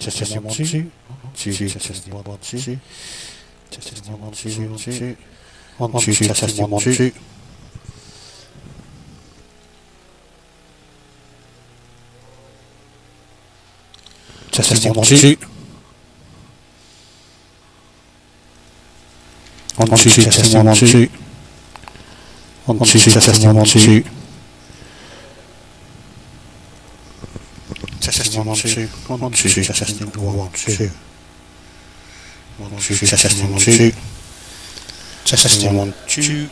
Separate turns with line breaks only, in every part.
Testing one, two. Testing one, two. Testing one, two. One, two, testing one, two. Testing one, two. One, two, testing one, two. One, two, testing one, two. Testing one, two. One, two, testing one, two. One, two, testing one, two. Testing one, two.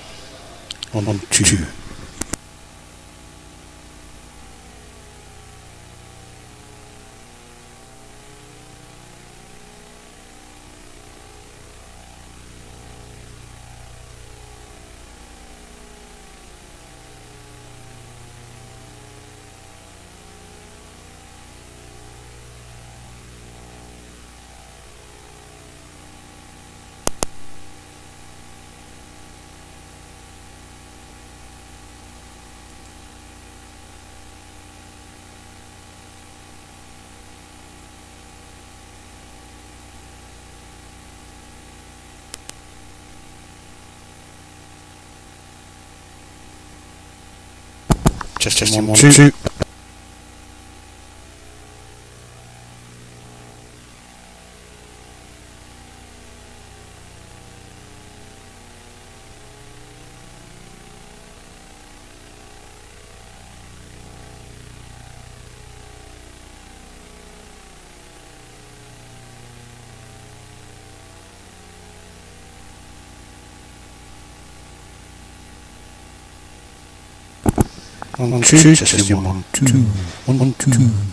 One, two. Testing one, two. One, two, testing one, two. One, two.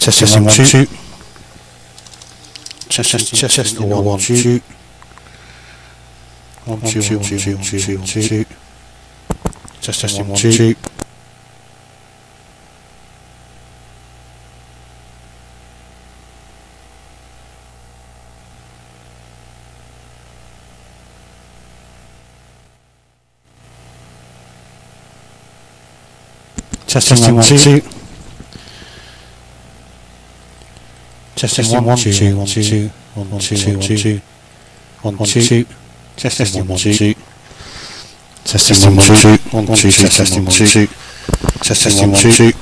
Testing one, two. Testing one, two. One, two, two. Testing one, two. Testing one, two. Testing one, two, one, two, one, two, two, one, two. Testing one, two. Testing one, two, one, two, testing one, two. Testing one, two.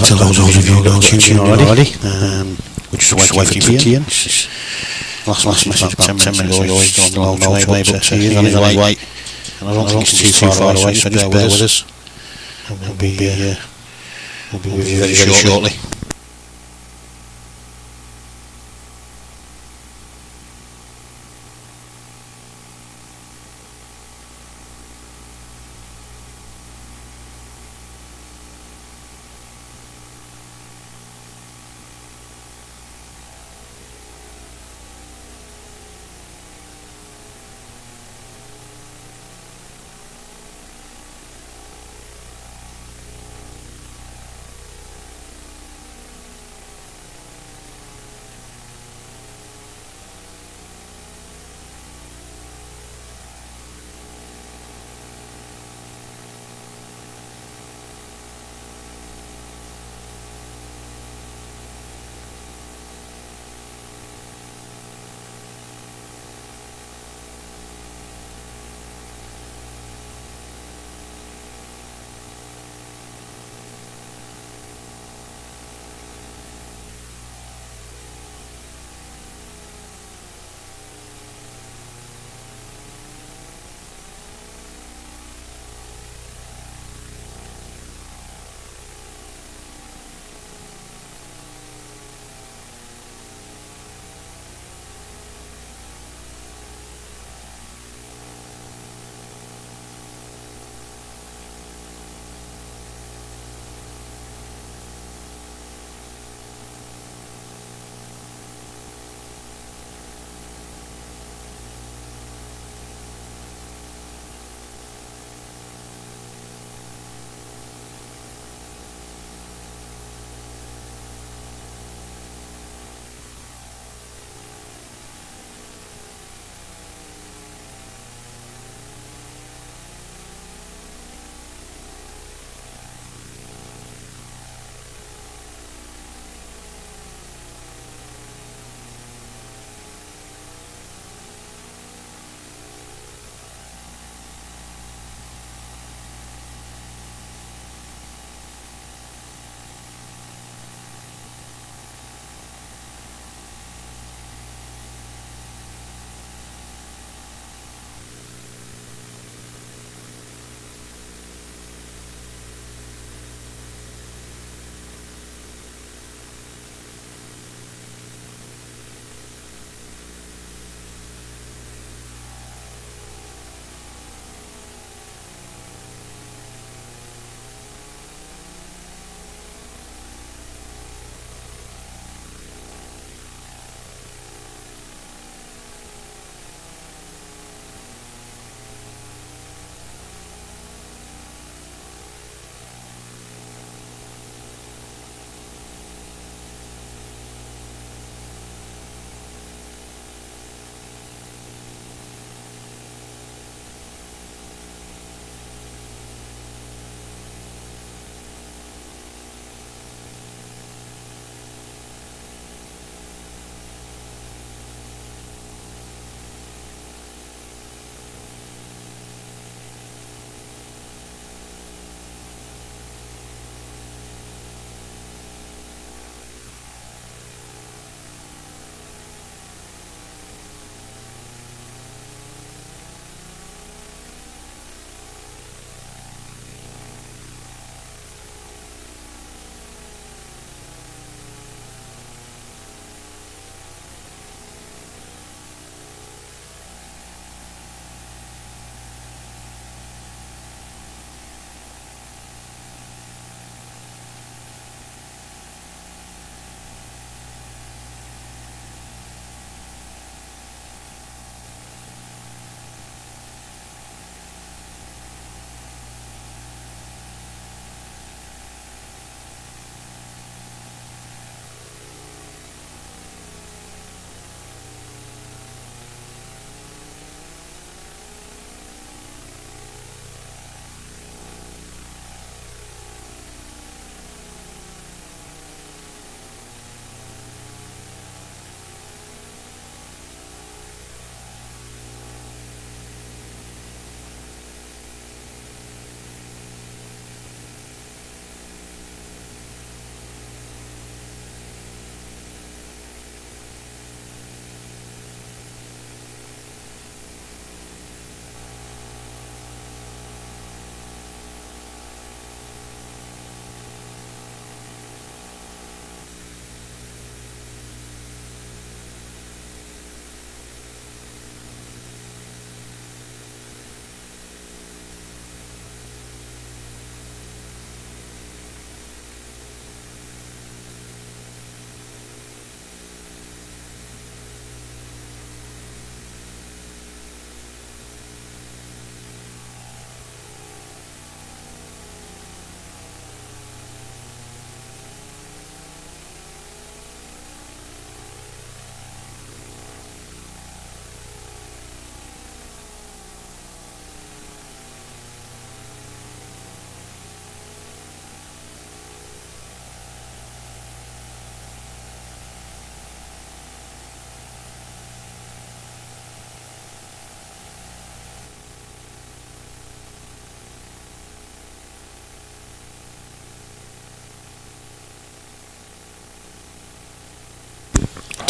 to those of you who are tuning in already. We're just waiting for Kian. Last message about 10 minutes ago, he's on the motorway, but he's on his way. And I don't think it's too far away, so just bear with us. And we'll be with you very shortly.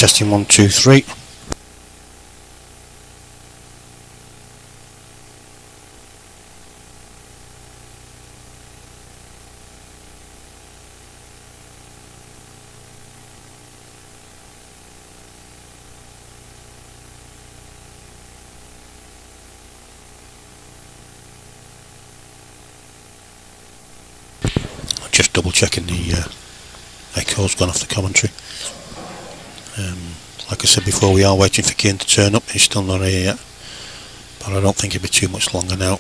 Testing 1, 2, 3. Just double checking the echo's gone off the commentary. Like I said before, we are waiting for Kane to turn up. He's still not here yet, but I don't think it'll be too much longer now.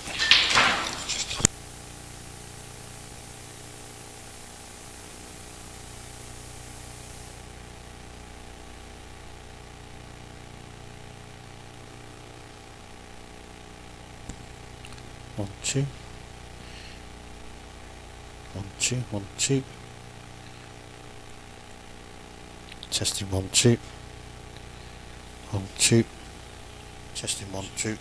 One, two. 1, 2, 1, 2. Testing 1, 2. 1, 2. Testing 1, 2.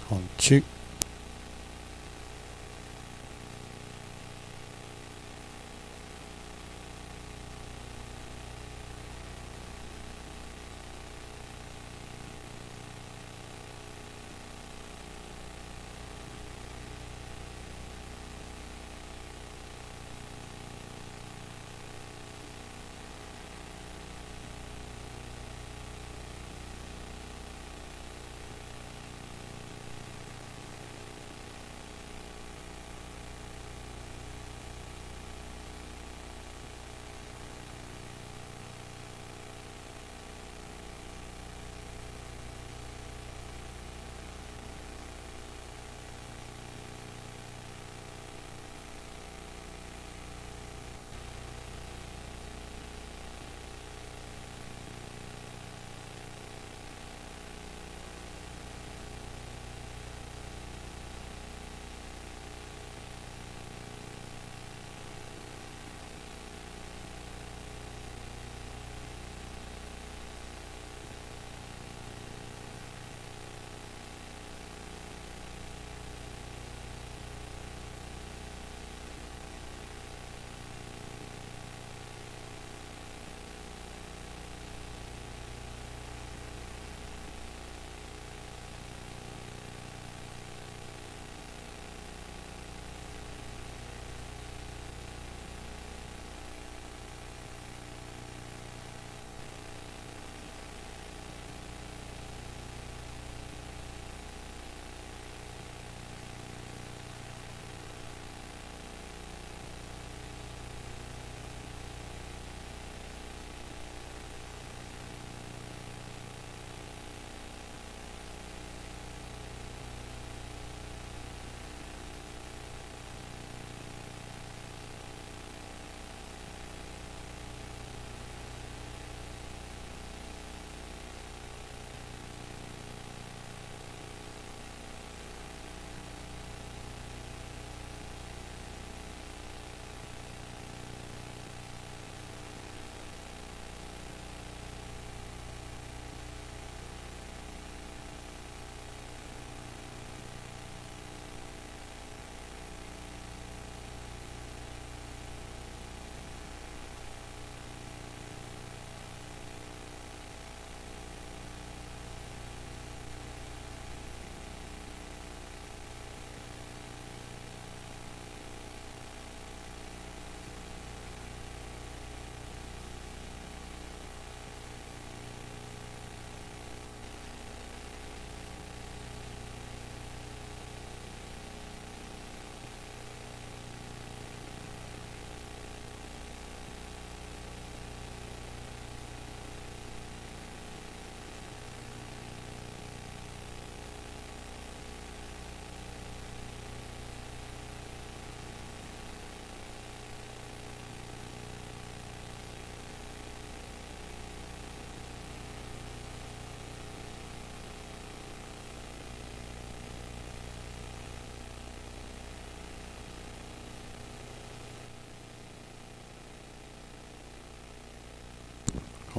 One, two.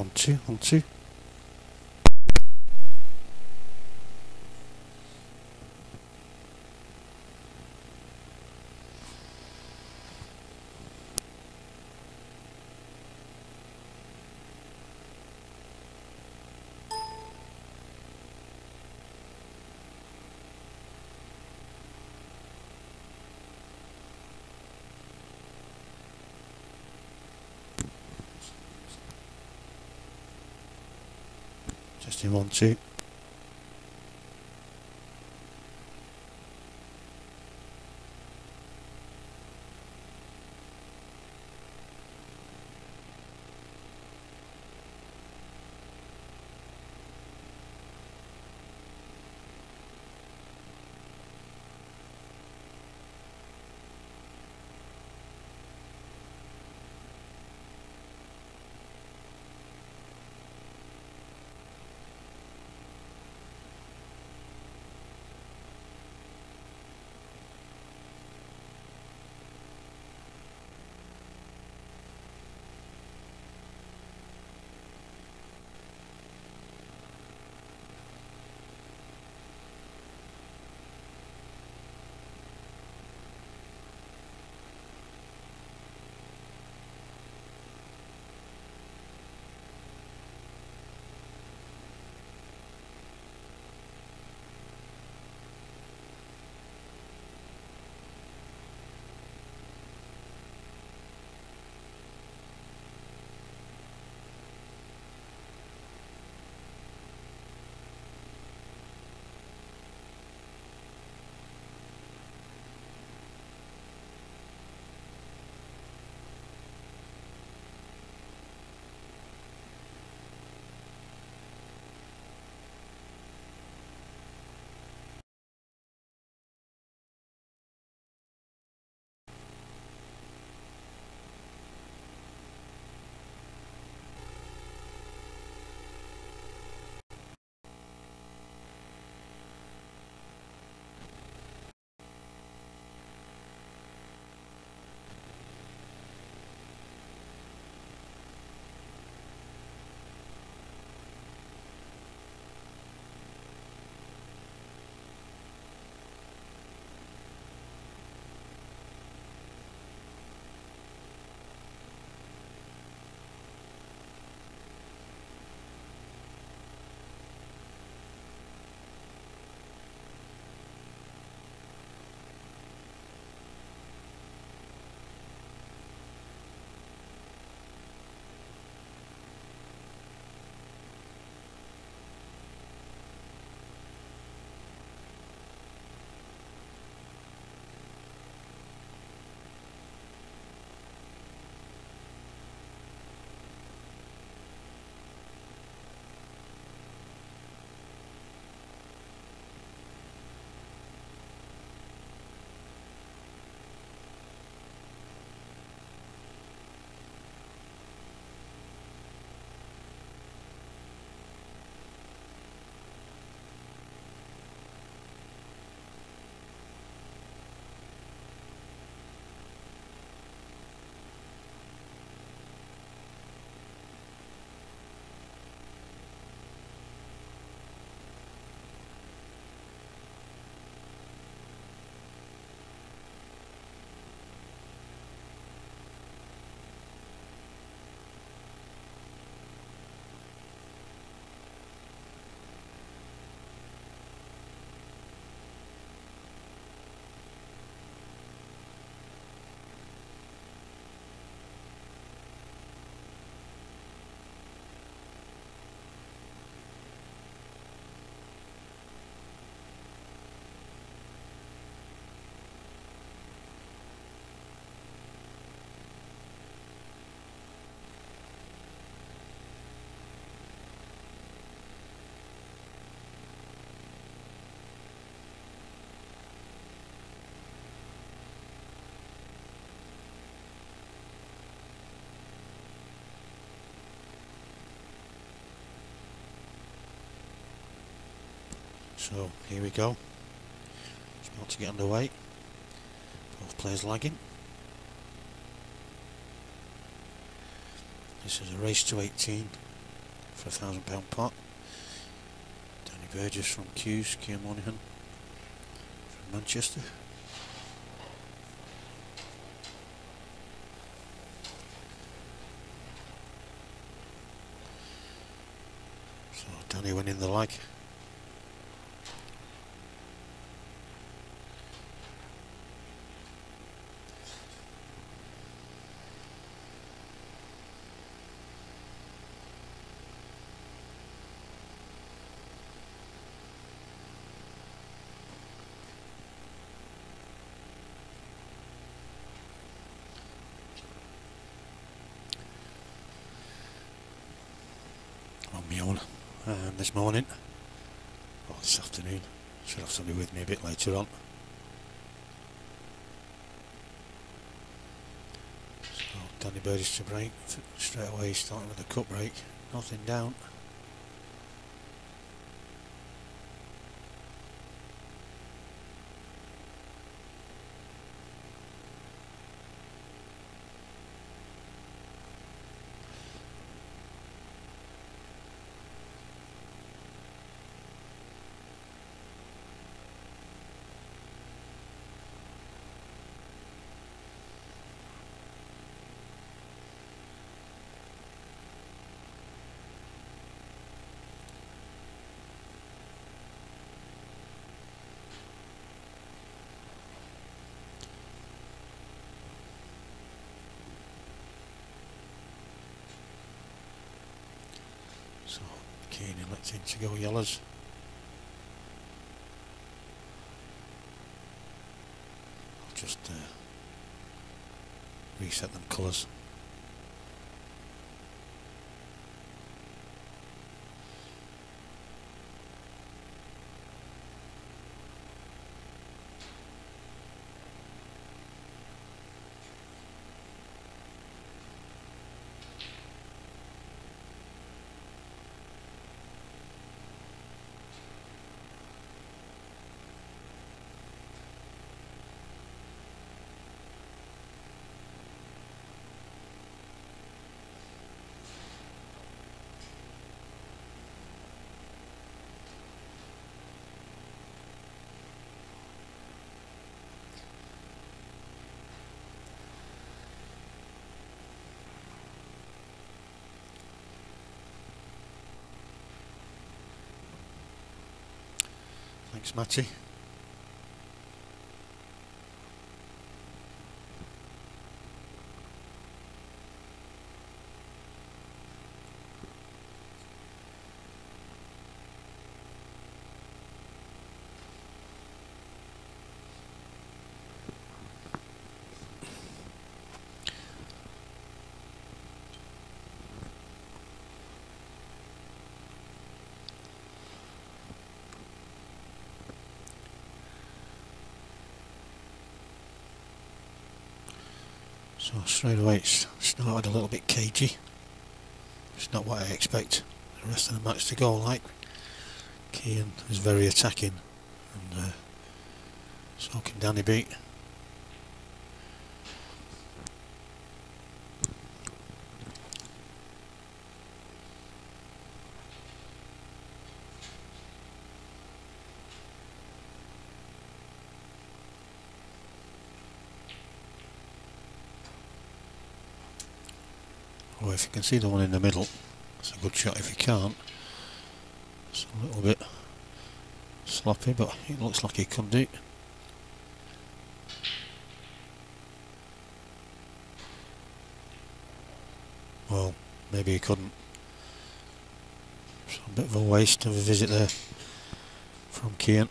1, 2, 1, 2. Testing 1, 2. So here we go. It's about to get underway. Both players lagging. This is a race to 18. for a £1,000 pot. Danny Burgess from Kew Monaghan from Manchester. So Danny winning the leg. On my own this morning, or this afternoon. Should have somebody with me a bit later on. So Danny Burgess to break straight away, starting with a cut break, nothing down. So Keenan electing to go yellows. I'll just reset them colours. Thanks, Matty. So straight away it's started a little bit cagey. It's not what I expect the rest of the match to go like. Kean is very attacking, and so can Danny beat. Well, if you can see the one in the middle, it's a good shot. If you can't, it's a little bit sloppy, but it looks like he can do it. Well, maybe he couldn't. So a bit of a waste of a visit there from Kean.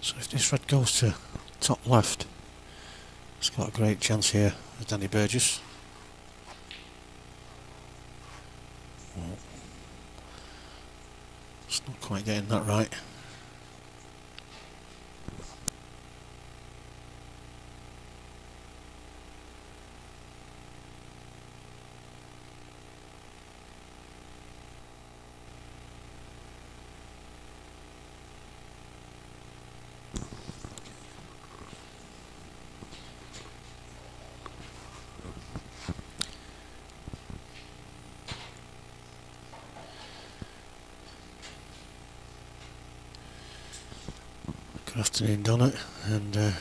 So if this red goes to top left, it's got a great chance here with Danny Burgess. Oh. It's not quite getting that right. Good afternoon, Donna, and good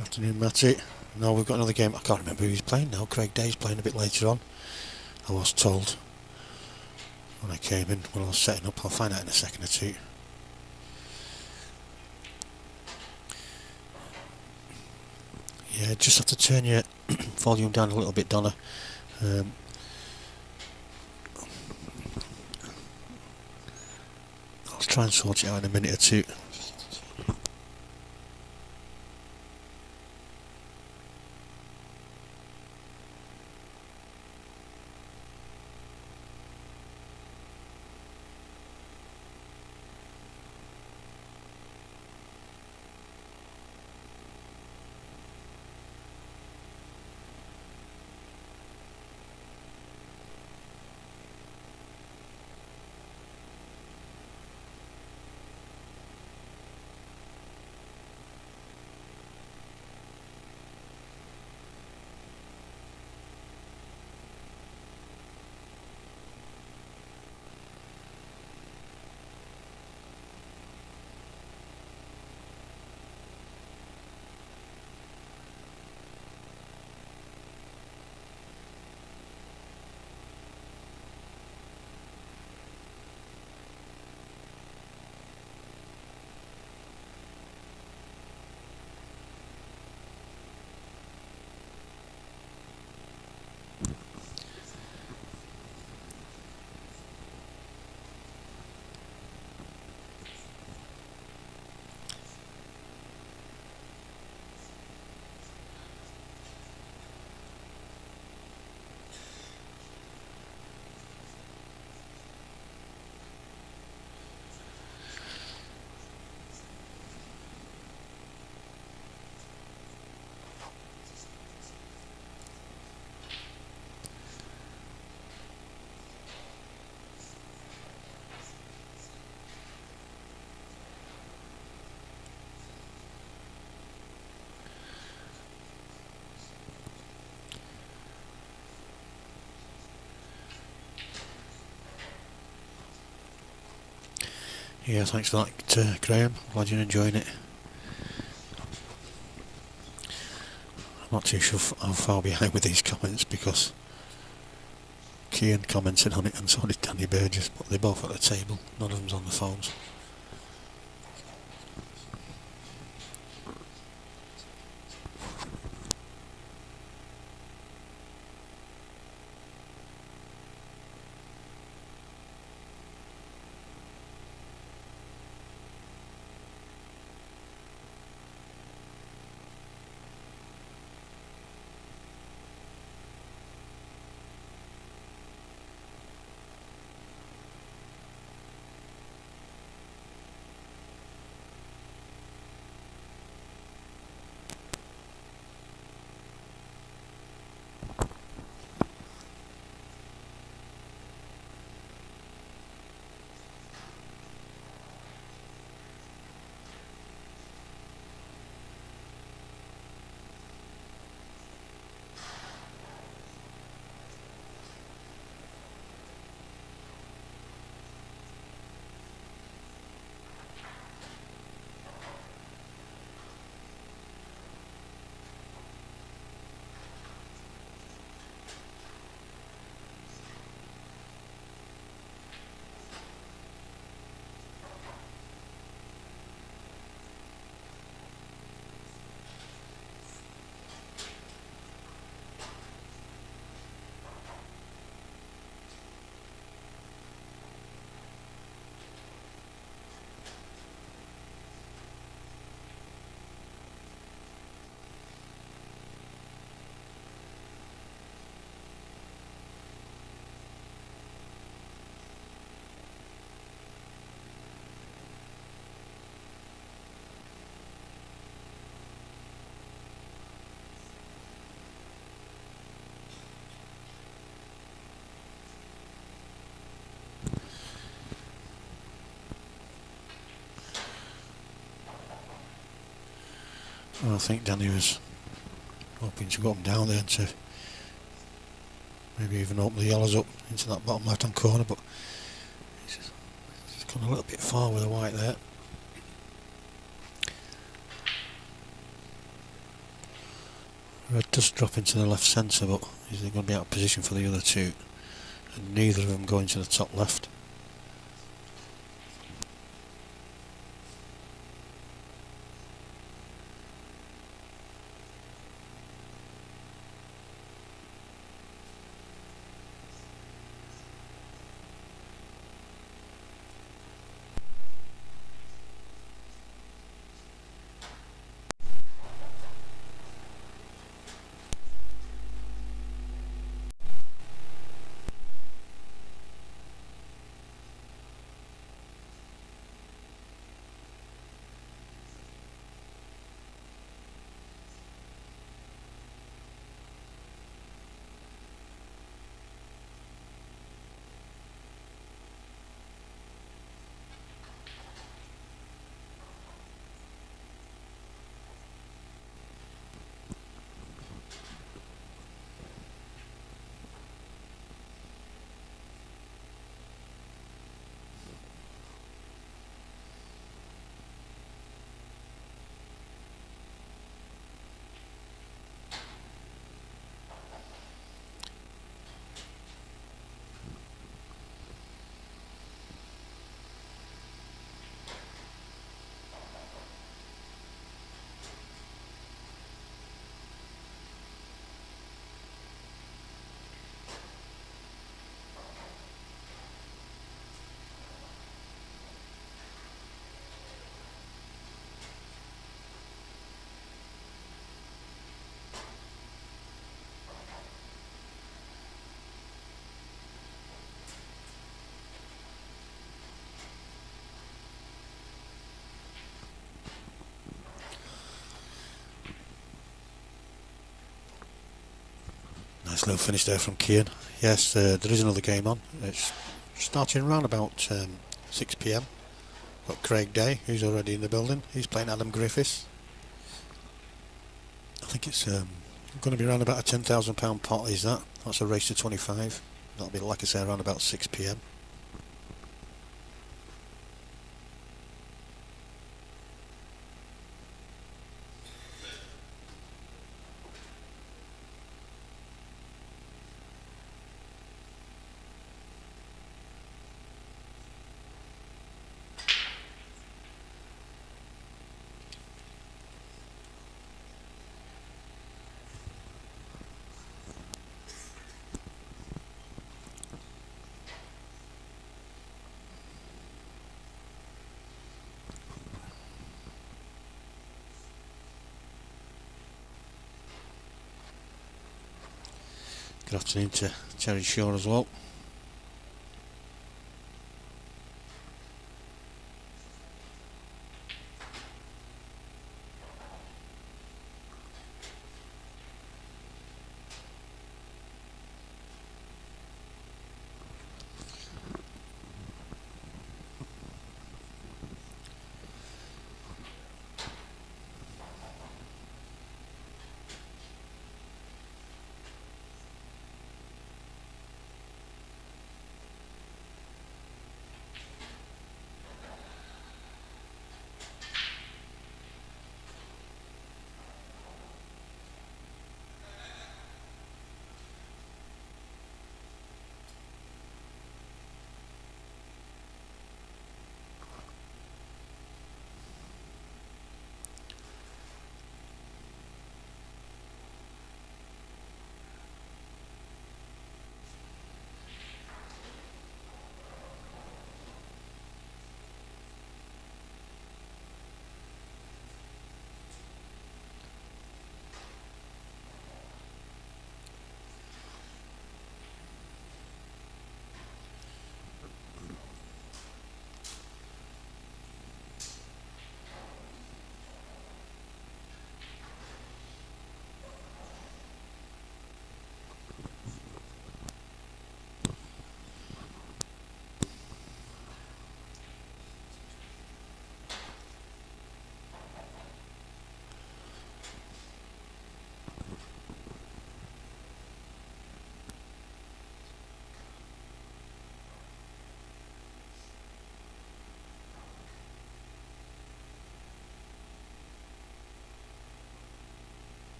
afternoon, Matty. Now we've got another game. I can't remember who he's playing now. Craig Day's playing a bit later on, I was told when I came in, when I was setting up. I'll find out in a second or two. Yeah, just have to turn your volume down a little bit, Donna. I'll try and sort it out in a minute or two. Yeah, thanks for that, Graham. Glad you're enjoying it. I'm not too sure how far behind with these comments because Kian commented on it and so did Danny Burgess, but they're both at the table. None of them's on the phones. Well, I think Danny was hoping to go up down there and to maybe even open the yellows up into that bottom left hand corner, but it's gone a little bit far with the white there. Red does drop into the left centre, but is he going to be out of position for the other two? And neither of them going to the top left. Nice little finish there from Kian. Yes, there is another game on. It's starting around about 6 PM. Got Craig Day, who's already in the building. He's playing Adam Griffiths. I think it's going to be around about a £10,000 pot, is that? That's a race to 25. That'll be, like I say, around about 6 PM. Good afternoon to Terry Shaw as well.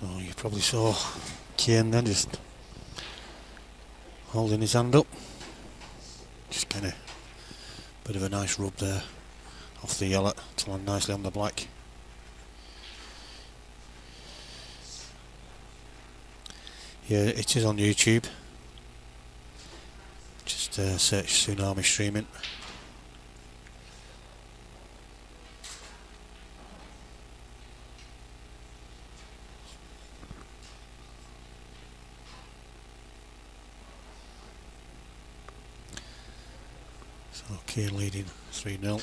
So you probably saw Kane then just holding his hand up, just kind of bit of a nice rub there off the yellow to land nicely on the black. Yeah, it is on YouTube. Just search Tsunami Streaming. So Kane leading 3-0.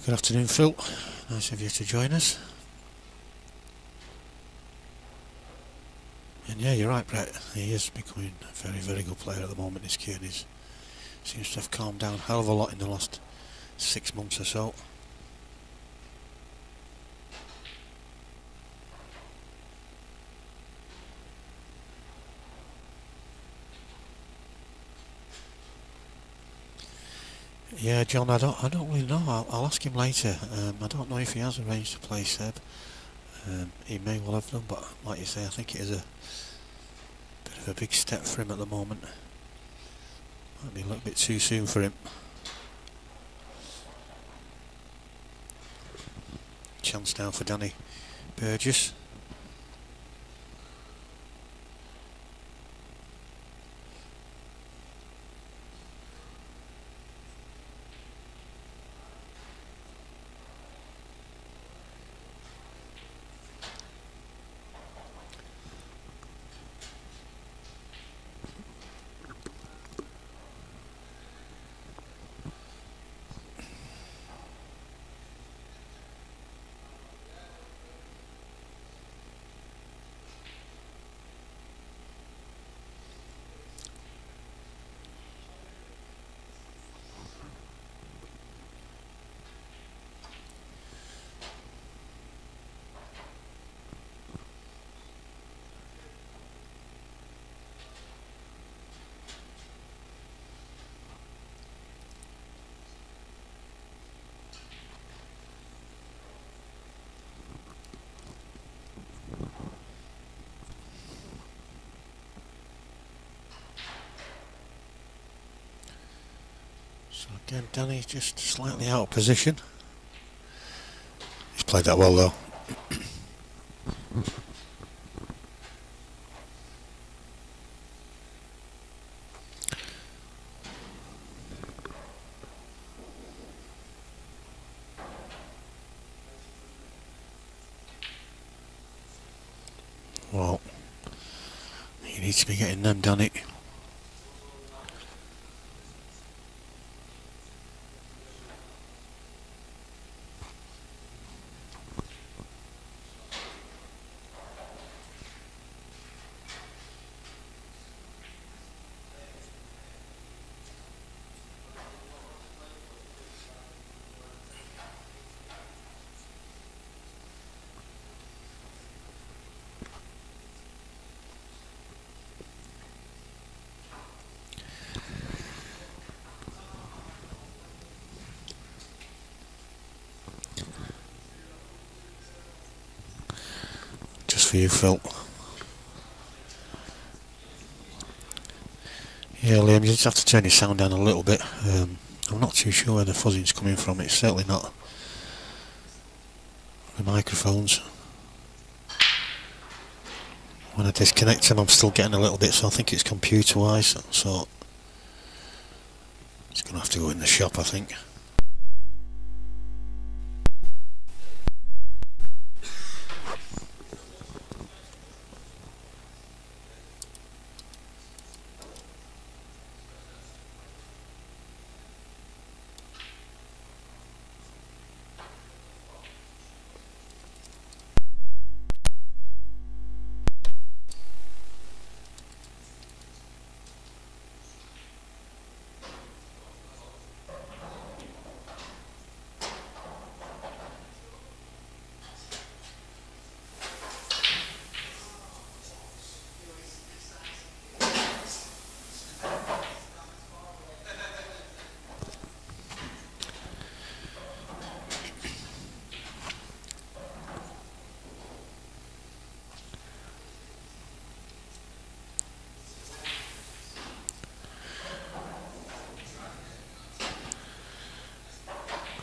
Good afternoon, Phil. Nice of you to join us. And yeah, you're right, Brett. He is becoming a very, very good player at the moment. This kid seems to have calmed down a hell of a lot in the last 6 months or so. Yeah, John, I don't really know. I'll ask him later. I don't know if he has arranged to play Seb. He may well have done, but like you say, I think it is a bit of a big step for him at the moment. Might be a little bit too soon for him. Chance now for Danny Burgess. So again, Danny just slightly out of position. He's played that well though. Well, he needs to be getting them, Danny. For you, Phil. Yeah, Liam, you just have to turn your sound down a little bit. I'm not too sure where the fuzzing's coming from. It's certainly not the microphones. when I disconnect them I'm still getting a little bit, so I think it's computer wise, so it's going to have to go in the shop, I think.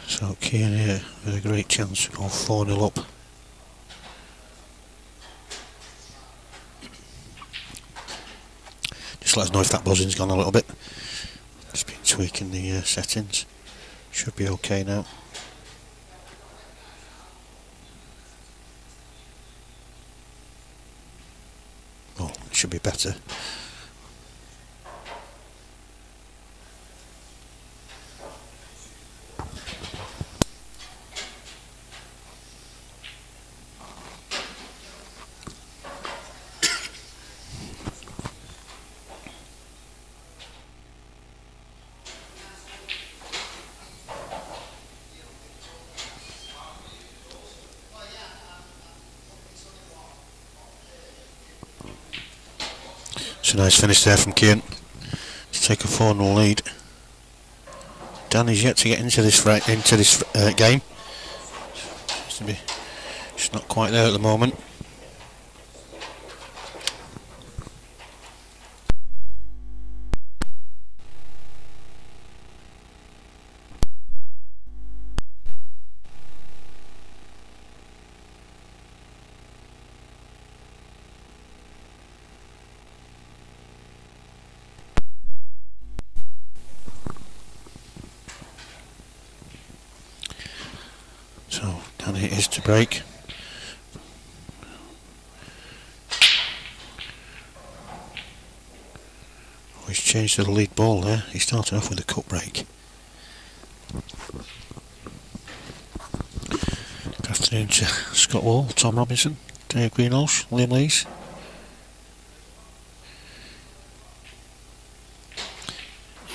So Keane here with a great chance to go 4-0 up. Just let us know if that buzzing's gone a little bit. Just been tweaking the settings. Should be okay now. Oh, it should be better. It's a nice finish there from Keane to take a 4-0 lead. Dan is yet to get into this game. Seems to be just not quite there at the moment. So down it is to break. Oh, he's changed to the lead ball there. He started off with a cut break. Good afternoon to Scott Wall, Tom Robinson, Dave Greenhalgh, Liam Lees.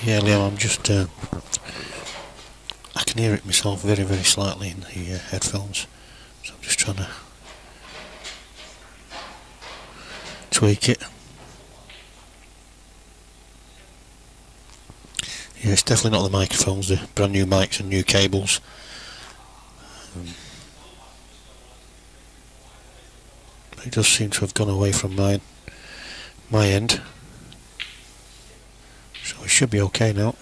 Yeah, Liam, I'm just I can hear it myself very, very slightly in the headphones, so I'm just trying to tweak it. Yeah, it's definitely not the microphones, the brand new mics and new cables. It does seem to have gone away from my end, so it should be okay now.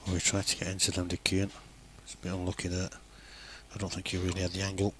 We tried to get into them, Dick Keane. It's a bit unlucky that I don't think he really had the angle.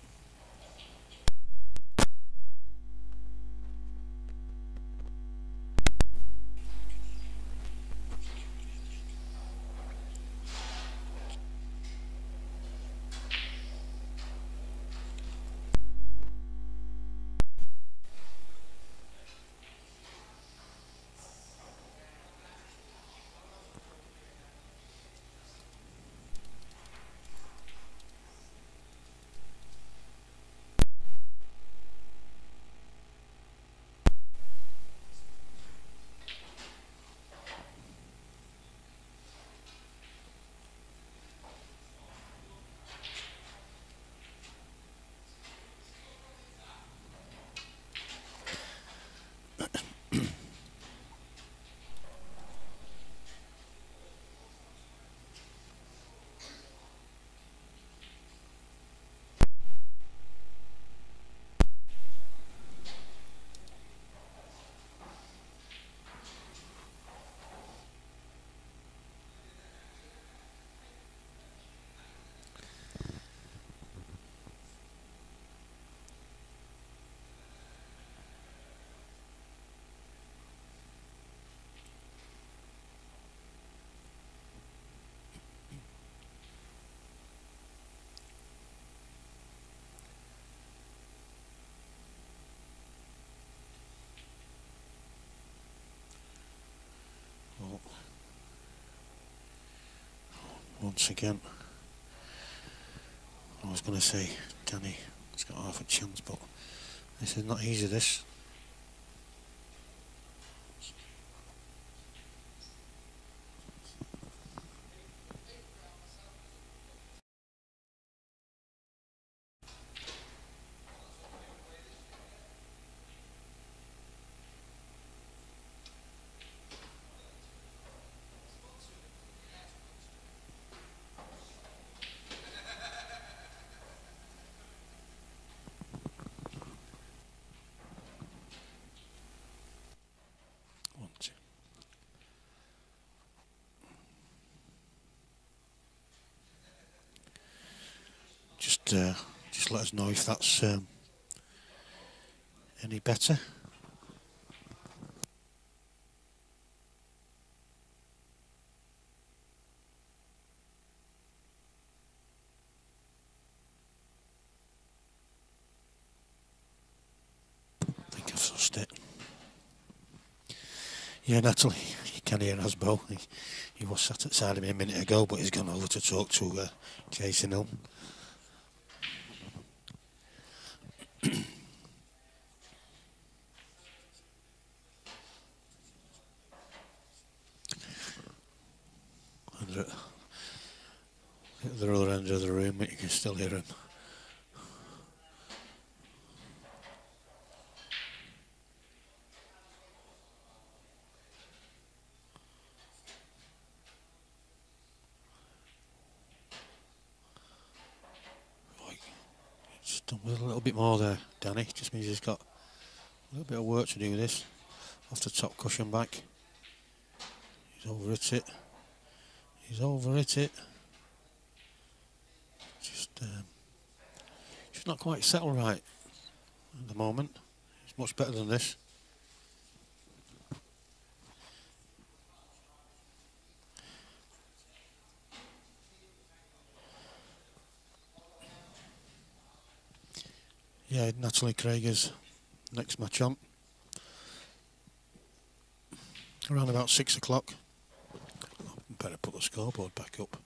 Well, once again, I was going to say Danny has got half a chance, but this is not easy, this. One, two. Just let us know if that's any better. I think I've sussed it. Yeah, Natalie, you can hear Asbo. He was sat at the side of me a minute ago, but he's gone over to talk to Jason Hill. And at the other end of the room, but you can still hear him. Right. Just done with a little bit more there, Danny. Just means he's got a little bit of work to do with this. Off the top cushion back. He's over at it. He's over at it. Just not quite settled right at the moment. It's much better than this. Yeah, Natalie Craig's next match on. Around about 6 o'clock. Better put the scoreboard back up.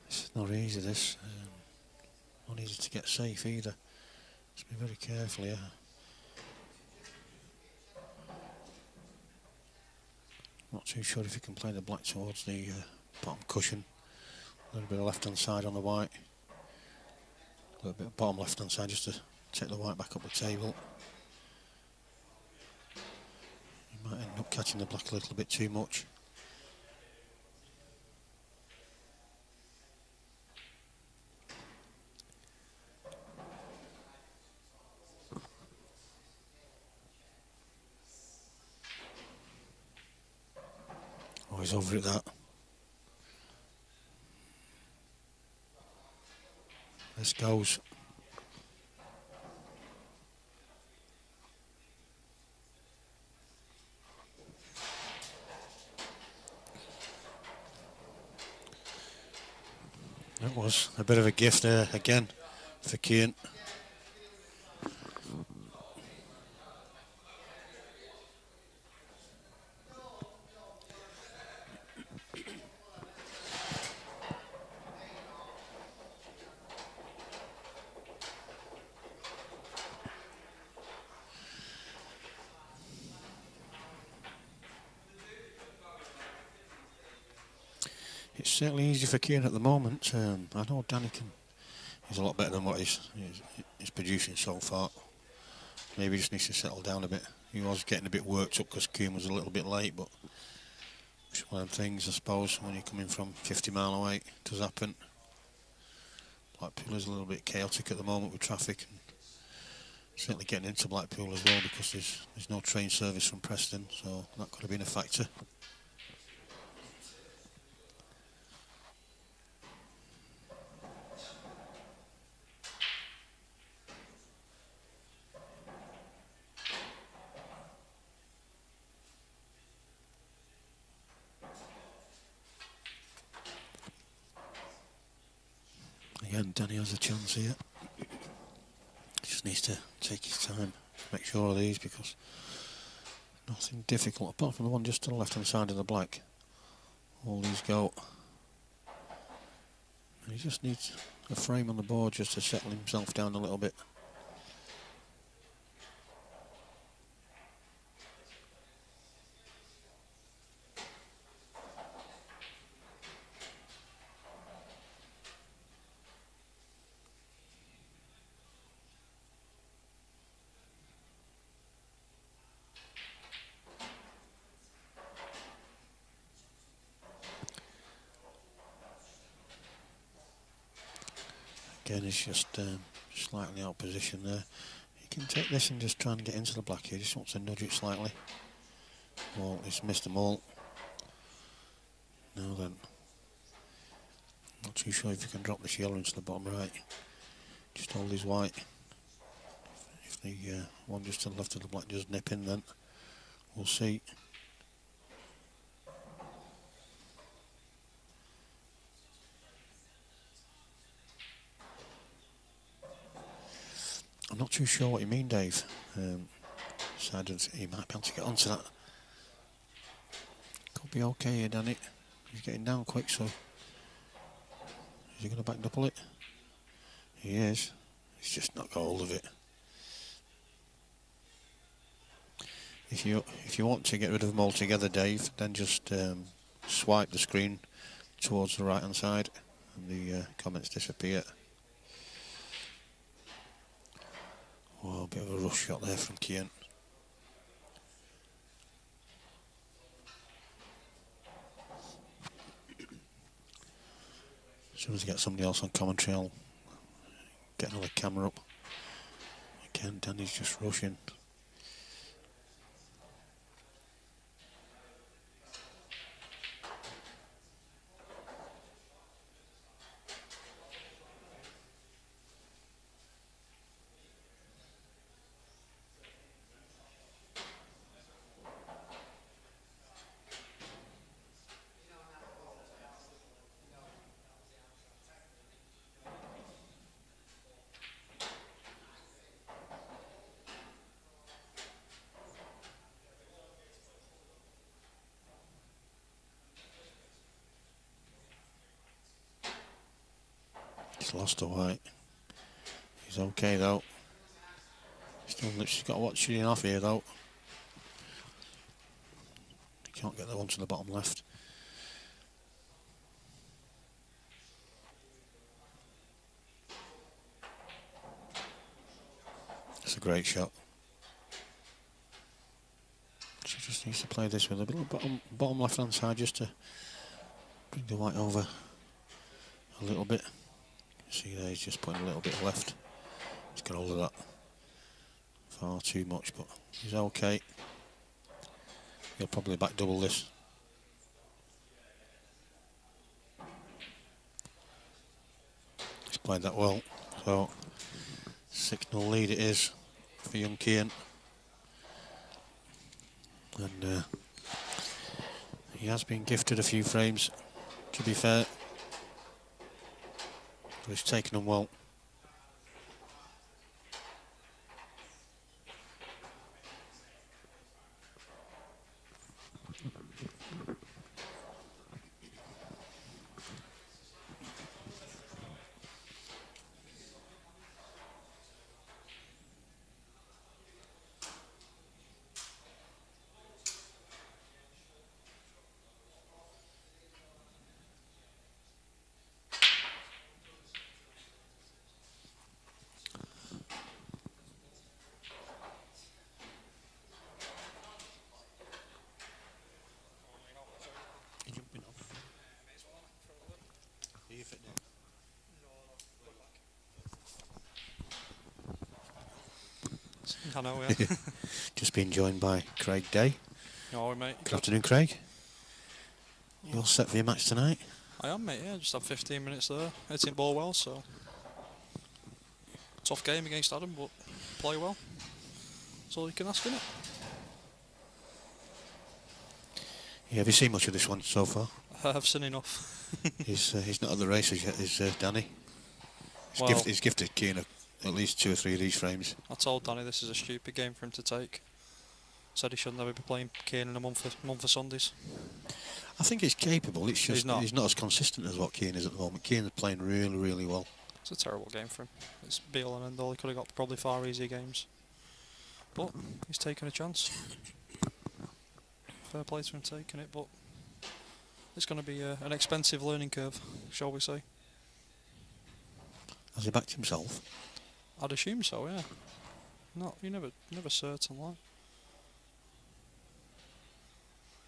It's not easy, this. Not easy to get safe either. Just be very careful here. Not too sure if you can play the black towards the bottom cushion. A little bit of left hand side on the white. A little bit of bottom left hand side just to take the white back up the table. You might end up catching the black a little bit too much. Oh, he's over at that. This goes. That was a bit of a gift there again for Cian. It's certainly easy for Cian at the moment. I know Danny is a lot better than what he's producing so far. Maybe he just needs to settle down a bit. He was getting a bit worked up because Cian was a little bit late, but it's one of them things, I suppose, when you're coming from 50 mile away, it does happen. Blackpool is a little bit chaotic at the moment with traffic, and certainly getting into Blackpool as well because there's no train service from Preston, so that could have been a factor. Again, Danny has a chance here. Just needs to take his time, make sure of these, because nothing difficult apart from the one just to the left hand side of the black. All these go. And he just needs a frame on the board just to settle himself down a little bit. Again, he's just slightly out of position there. He can take this and just try and get into the black here. He just wants to nudge it slightly. Well, he's missed them all. Now then, not too sure if you can drop this yellow into the bottom right. Just hold his white. If the one just to the left of the black does nip in, then we'll see. I'm not too sure what you mean, Dave. Decided he might be able to get onto that. Could be okay here, Danny. He's getting down quick, so is he going to back double it? He is. He's just not got hold of it. If you want to get rid of them altogether, Dave, then just swipe the screen towards the right hand side, and the comments disappear. Oh, a bit of a rush shot there from Cian. As soon as I get somebody else on commentary, I'll get another camera up. Again, Danny's just rushing. He's lost the white. He's okay though. She's got to watch it off here though. Can't get that one to the bottom left. It's a great shot. She just needs to play this with a little bottom left hand side just to bring the white over a little bit. See there, he's just putting a little bit left. He's got hold of that far too much, but he's okay. He'll probably back double this. He's played that well, so 6-0 lead it is for young Kian. And he has been gifted a few frames, to be fair, but he's taken them well.
I know, yeah.
Just being joined by Craig Day.
No, mate.
Good afternoon, Craig. You all set for your match tonight?
I am, mate, yeah. Just had 15 minutes there. Hitting ball well, so... Tough game against Adam, but play well. That's all you can ask, innit?
Yeah, have you seen much of this one so far?
I've seen enough.
He's not at the races yet, is Danny? He's gifted Keane at least 2 or 3 of these frames.
I told Danny this is a stupid game for him to take. Said he should never be playing Keane in a month of Sundays.
I think he's capable, it's just he's not as consistent as what Keane is at the moment. Keane's playing really, really well.
It's a terrible game for him. It's be-all and end-all. He could have got probably far easier games. But he's taken a chance. Fair play to him taking it, but it's going to be an expensive learning curve, shall we say.
Has he backed himself?
I'd assume so, yeah. You're never certain, like.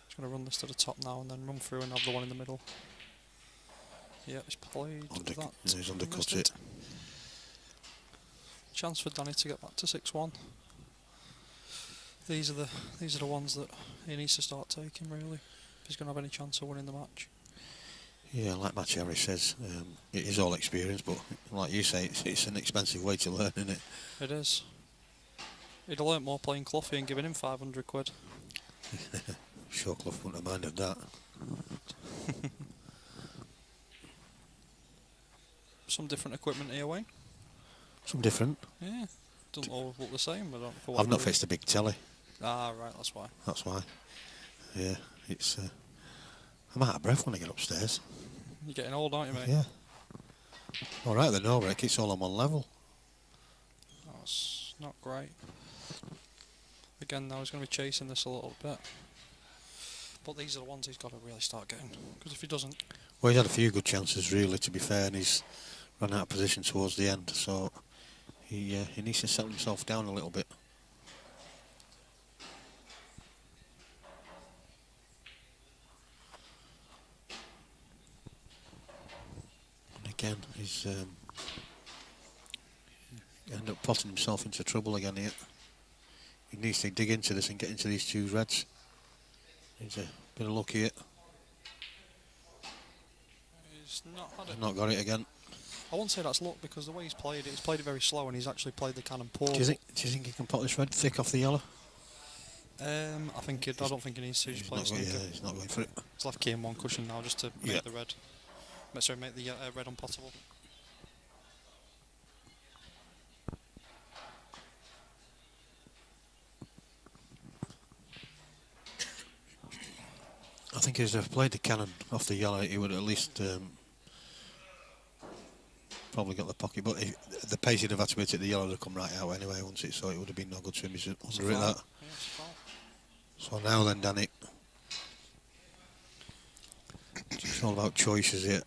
Just going to run this to the top now and then run through and have the one in the middle. Yeah, he's played that.
He's undercut it.
Chance for Danny to get back to 6-1. These are the ones that he needs to start taking, really, if he's going to have any chance of winning the match.
Yeah, like Match Harry says, it is all experience, but like you say, it's an expensive way to learn, isn't it?
It is. He'd have learnt more playing Cloughie and giving him 500 quid.
Sure, Clough wouldn't have minded that.
Some different equipment here, Wayne.
Some different?
Yeah. Doesn't all look the same.
I've not fixed a big telly.
Ah, right, that's why.
That's why. Yeah, it's... I'm out of breath when I get upstairs.
You're getting old, aren't you, mate?
Yeah. Alright, the no wreck, it's all on one level.
That's not great. Again, now he's going to be chasing this a little bit. But these are the ones he's got to really start getting. Because if he doesn't...
Well, he's had a few good chances, really, to be fair, and he's run out of position towards the end, so he needs to settle himself down a little bit. And again, he's end up potting himself into trouble again here. He needs to dig into this and get into these 2 reds. He's a bit of luck here.
He's not had it.
Not got it again.
I won't say that's luck because the way he's played it very slow and he's actually played the cannon poor.
Do you think he can pot this red thick off the yellow?
I don't think he needs to. He's
not going for it.
He's left Keane 1 cushion now just to make the red. Sorry, make the red unpottable.
I think if he played the cannon off the yellow, he would at least probably got the pocket, but the pace he'd have had to hit it, the yellow would have come right out anyway, wouldn't it? So it would have been no good to him. He's under it, that.
Yeah, it's a foul.
So now then, Danny. It's all about choices here.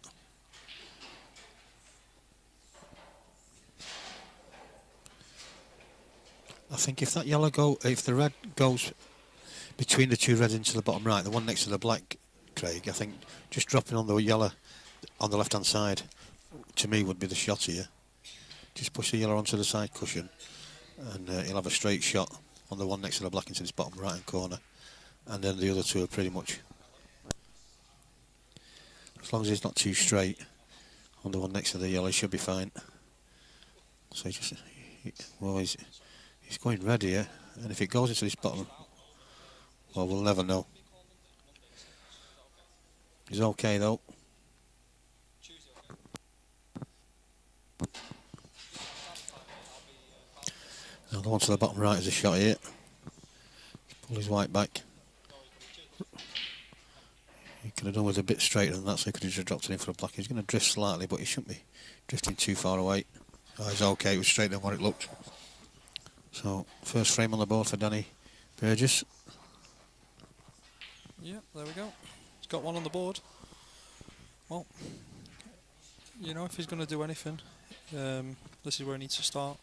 I think if if the red goes between the two reds into the bottom right, the one next to the black, Craig, I think just dropping on the yellow on the left-hand side, to me, would be the shot here. Just push the yellow onto the side cushion, and he'll have a straight shot on the one next to the black into this bottom right-hand corner, and then the other two are pretty much, as long as he's not too straight on the one next to the yellow, he should be fine. So he's going red here, and if it goes into this bottom, well, we'll never know. He's okay though. Now the one to the bottom right is a shot here. Pull his white back. He could have done with a bit straighter than that, so he could have just dropped it in for a black. He's going to drift slightly, but he shouldn't be drifting too far away. Oh, he's okay, it was straighter than what it looked. So, first frame on the board for Danny Burgess.
Yeah, there we go. He's got one on the board. Well, you know, if he's going to do anything, this is where he needs to start.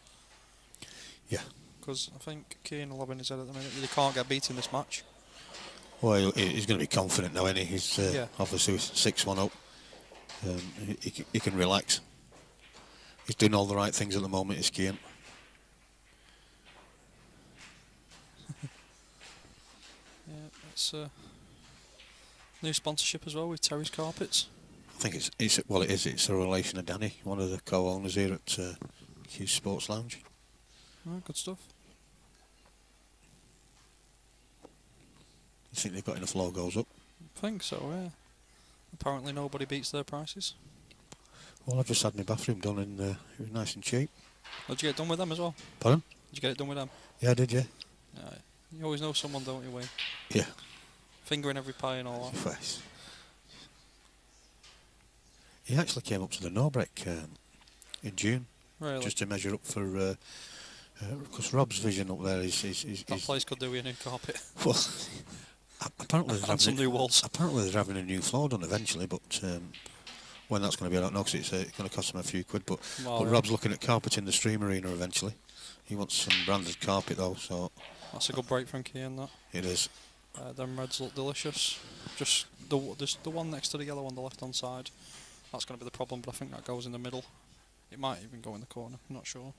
Yeah.
Because I think Keane will have in his head at the minute that he can't get beat in this match.
Well, he's going to be confident now, isn't he? He's obviously 6-1 up. He can relax. He's doing all the right things at the moment, is Keane.
Yeah, it's new sponsorship as well with Terry's Carpets.
I think it's a relation of Danny, one of the co-owners here at Hughes Sports Lounge.
Oh, good stuff.
You think they've got enough logos up?
I think so, yeah. Apparently nobody beats their prices.
Well, I've just had my bathroom done and it was nice and cheap.
Did you get it done with them as well?
Pardon?
Did you get it done with them?
Yeah, I did, yeah.
You always know someone, don't you, Wayne?
Yeah.
Finger in every pie and all that.
Face. He actually came up to the Norbreck in June.
Really?
Just to measure up for... because Rob's vision up there is
that place could do with a new carpet.
Well, apparently
and some new walls.
Apparently they're having a new floor done eventually, but when that's going to be, I don't know, because it's going to cost them a few quid. But Rob's looking at carpeting the Stream Arena eventually. He wants some branded carpet though, so...
That's a good break from Keane, that.
It is.
Them reds look delicious. Just the one next to the yellow on the left-hand side. That's going to be the problem, but I think that goes in the middle. It might even go in the corner, I'm not sure.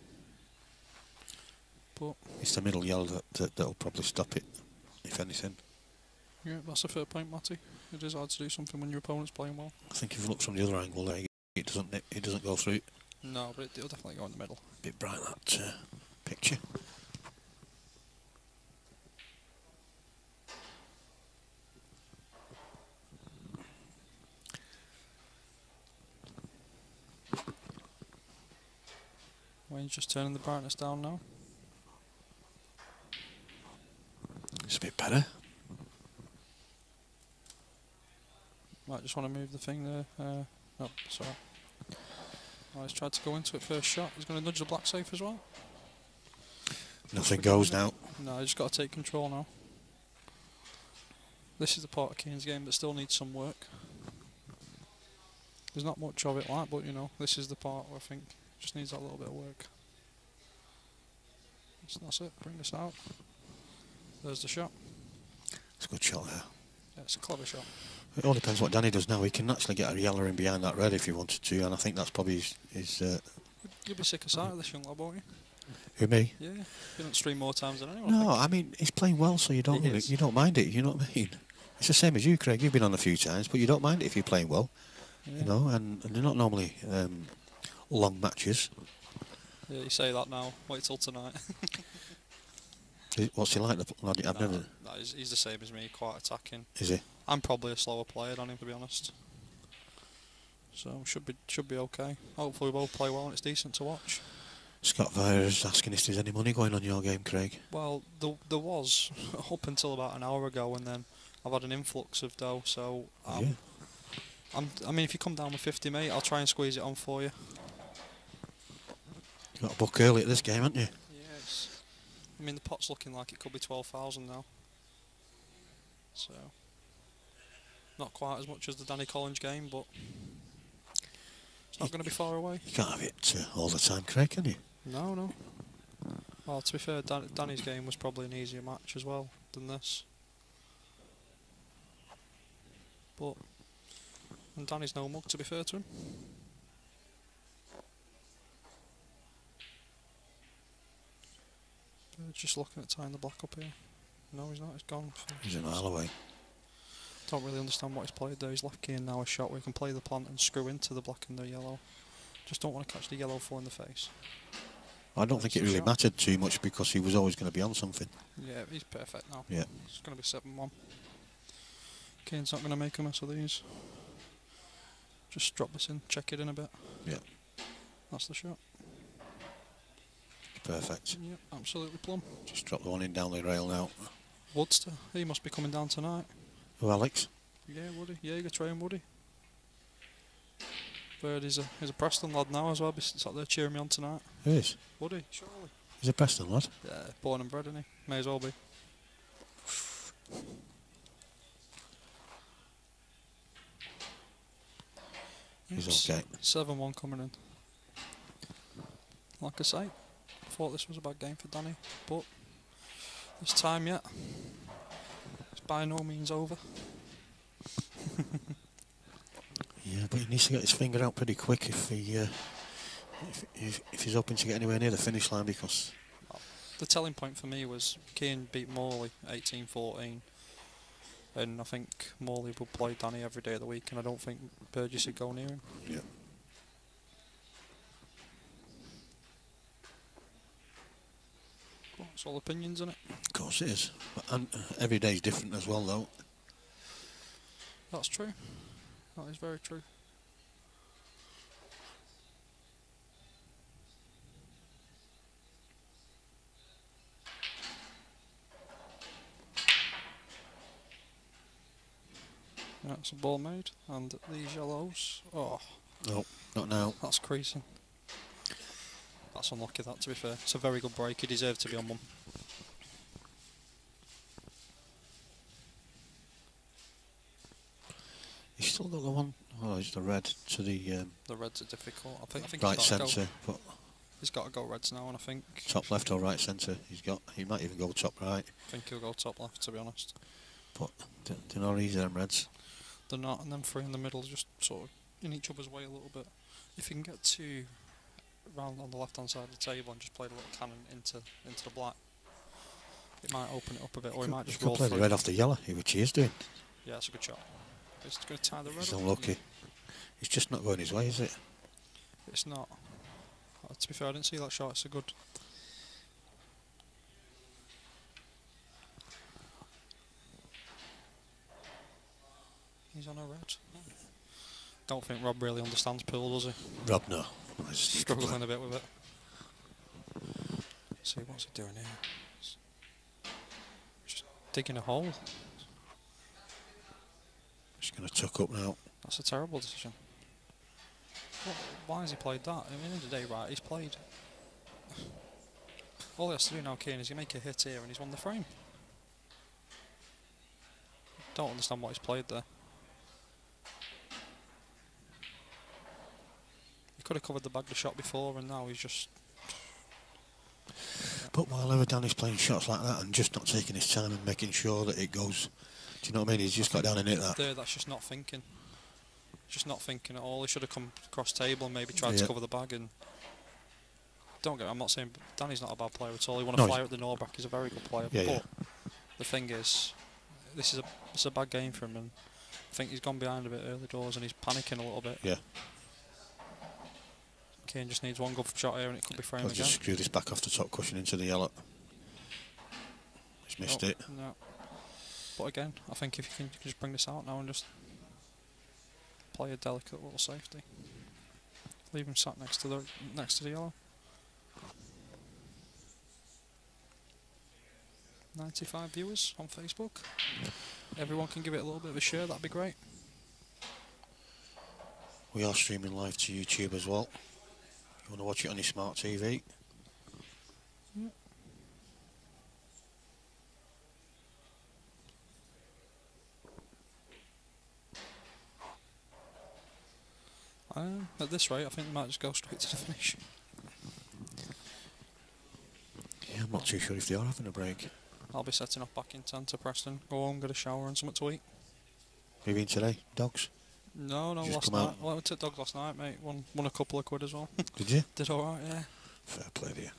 But
it's the middle yellow that'll probably stop it, if anything.
Yeah, that's a fair point, Matty. It is hard to do something when your opponent's playing well.
I think if you look from the other angle there, it doesn't go through.
No, but it'll definitely go in the middle.
Bit bright, that picture.
Wayne's just turning the brightness down now.
It's a bit better.
Might just want to move the thing there. Oh, sorry. Oh, he's tried to go into it first shot. He's going to nudge the black safe as well.
Nothing goes now.
No, he's just got to take control now. This is the part of Keane's game that still needs some work. There's not much of it like, but you know, this is the part where I think just needs that little bit of work. So that's it, bring this out. There's the shot.
It's a good shot there.
Yeah, it's a clever shot.
It all depends what Danny does now. He can actually get a yellow in behind that red if he wanted to, and I think that's probably his
You'll be sick of sight of this young lad, won't you?
Who, me?
Yeah, you don't stream more times than anyone.
No, I mean, he's playing well, so you don't mind it, you know what I mean? It's the same as you, Craig. You've been on a few times, but you don't mind it if you're playing well. Yeah. You know, and they're not normally long matches.
Yeah, you say that now. Wait till tonight.
What's he like, the lad? I've never...
No, he's the same as me, quite attacking.
Is he?
I'm probably a slower player than him, to be honest. So should be okay. Hopefully we both play well and it's decent to watch.
Scott Vires asking if there's any money going on your game, Craig.
Well, there was up until about an hour ago, and then I've had an influx of dough. So I mean, if you come down with 50, mate, I'll try and squeeze it on for you.
You got a book early at this game, haven't you?
Yeah, I mean, the pot's looking like it could be 12,000 now. So, not quite as much as the Danny Collins game, but it's not going to be far away.
You can't have it all the time, Craig, can you?
No. Well, to be fair, Danny's game was probably an easier match as well than this. But, and Danny's no mug, to be fair to him. Just looking at tying the black up here. No, he's not. He's gone.
He's a mile away.
Don't really understand what he's played there. He's left key now a shot where he can play the plant and screw into the black and the yellow. Just don't want to catch the yellow four in the face.
I don't think it really mattered too much because he was always going to be on something.
Yeah, he's perfect now.
Yeah.
It's going to be 7-1. Kane's not going to make a mess of these. Just drop this in, check it in a bit.
Yeah.
That's the shot.
Perfect.
Yep, absolutely plumb.
Just drop the one in down the rail now.
Woodster, he must be coming down tonight.
Who, Alex?
Yeah, Woody. Jaeger train Woody. Bird is a Preston lad now as well. He's sat there cheering me on tonight.
Who is?
Woody, surely.
He's a Preston lad?
Yeah, born and bred, isn't he? May as well be.
He's okay.
7-1 coming in. Like I say, I thought this was a bad game for Danny, but this time yet, it's by no means over.
Yeah, but he needs to get his finger out pretty quick if he's hoping to get anywhere near the finish line, because
the telling point for me was Keane beat Morley 18-14, and I think Morley will play Danny every day of the week, and I don't think Burgess would go near him.
Yeah.
Well, it's all opinions, isn't it?
Of course it is. And every day's different as well, though.
That's true. That is very true. That's a ball made, and these yellows. Oh.
No, not now.
That's creasing. That's unlucky, that, to be fair. It's a very good break. He deserved to be on one.
He's still got the one. Oh, it's the red to the.
The reds are difficult. I think
right centre, but
he's got to go reds now, and I think
top left or right centre. He might even go top right.
I think he'll go top left, to be honest.
But they're not easy, them reds.
They're not, and then three in the middle, just sort of in each other's way a little bit. If you can get two round on the left hand side of the table and just play the little cannon into the black, it might open it up a bit, or he might just roll
play
through.
the red off the yellow, which he is doing.
Yeah, that's a good shot. It's going to tie the red.
He's
up.
unlucky. It's just not going his way, is it?
It's not. To be fair, I didn't see that shot. It's a good. He's on a red. Don't think Rob really understands pool, does he?
Rob, no. He's
Struggling a bit with it. Let's see, what's he doing here? Just digging a hole.
He's going to tuck up now.
That's a terrible decision. Why has he played that? I mean, at the end of the day, right, he's played. All he has to do now, Keane, is he make a hit here and he's won the frame. Don't understand what he's played there. He could have covered the bag the shot before, and now he's just.
But while ever Danny's playing shots like that and just not taking his time and making sure that it goes, do you know what I mean? He's just got down and hit that.
That's just not thinking. Just not thinking at all. He should have come across table and maybe tried to cover the bag. And don't get. I'm not saying Danny's not a bad player at all. He won a flyer at the Norback. He's a very good player. But the thing is, it's a bad game for him, and I think he's gone behind a bit early doors and he's panicking a little bit.
Yeah.
Kane just needs one good shot here and it could be frame again.
Just screw this back off the top cushion into the yellow. He's missed it.
No. But again, I think if you can just bring this out now and just play a delicate little safety. Leave him sat next to the yellow. 95 viewers on Facebook. Everyone can give it a little bit of a share, that'd be great.
We are streaming live to YouTube as well. You want to watch it on your smart TV?
Yep. At this rate, I think they might just go straight to the finish.
Yeah, I'm not too sure if they are having a break.
I'll be setting off back in 10 to Preston, go home, get a shower and something to eat.
Have you been today? Dogs?
No, last night. Well, I went to dogs last night, mate. Won a couple of quid as well.
Did you?
Did alright, yeah.
Fair play to you.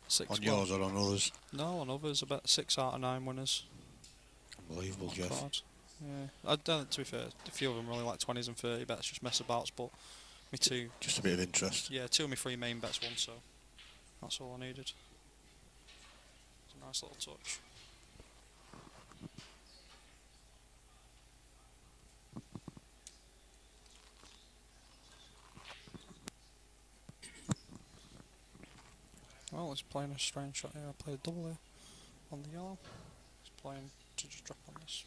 6
on yours or on others?
No, on others. About 6 out of 9 winners.
Unbelievable, Jeff.
Card. Yeah, I'd done it, to be fair. A few of them were only like 20s and 30 bets, just mess about, but me two.
Just a bit of interest.
Yeah, 2 of my 3 main bets won, so that's all I needed. It's a nice little touch. Well, he's playing a strange shot here. I played a double here on the yellow. He's playing to just drop on this.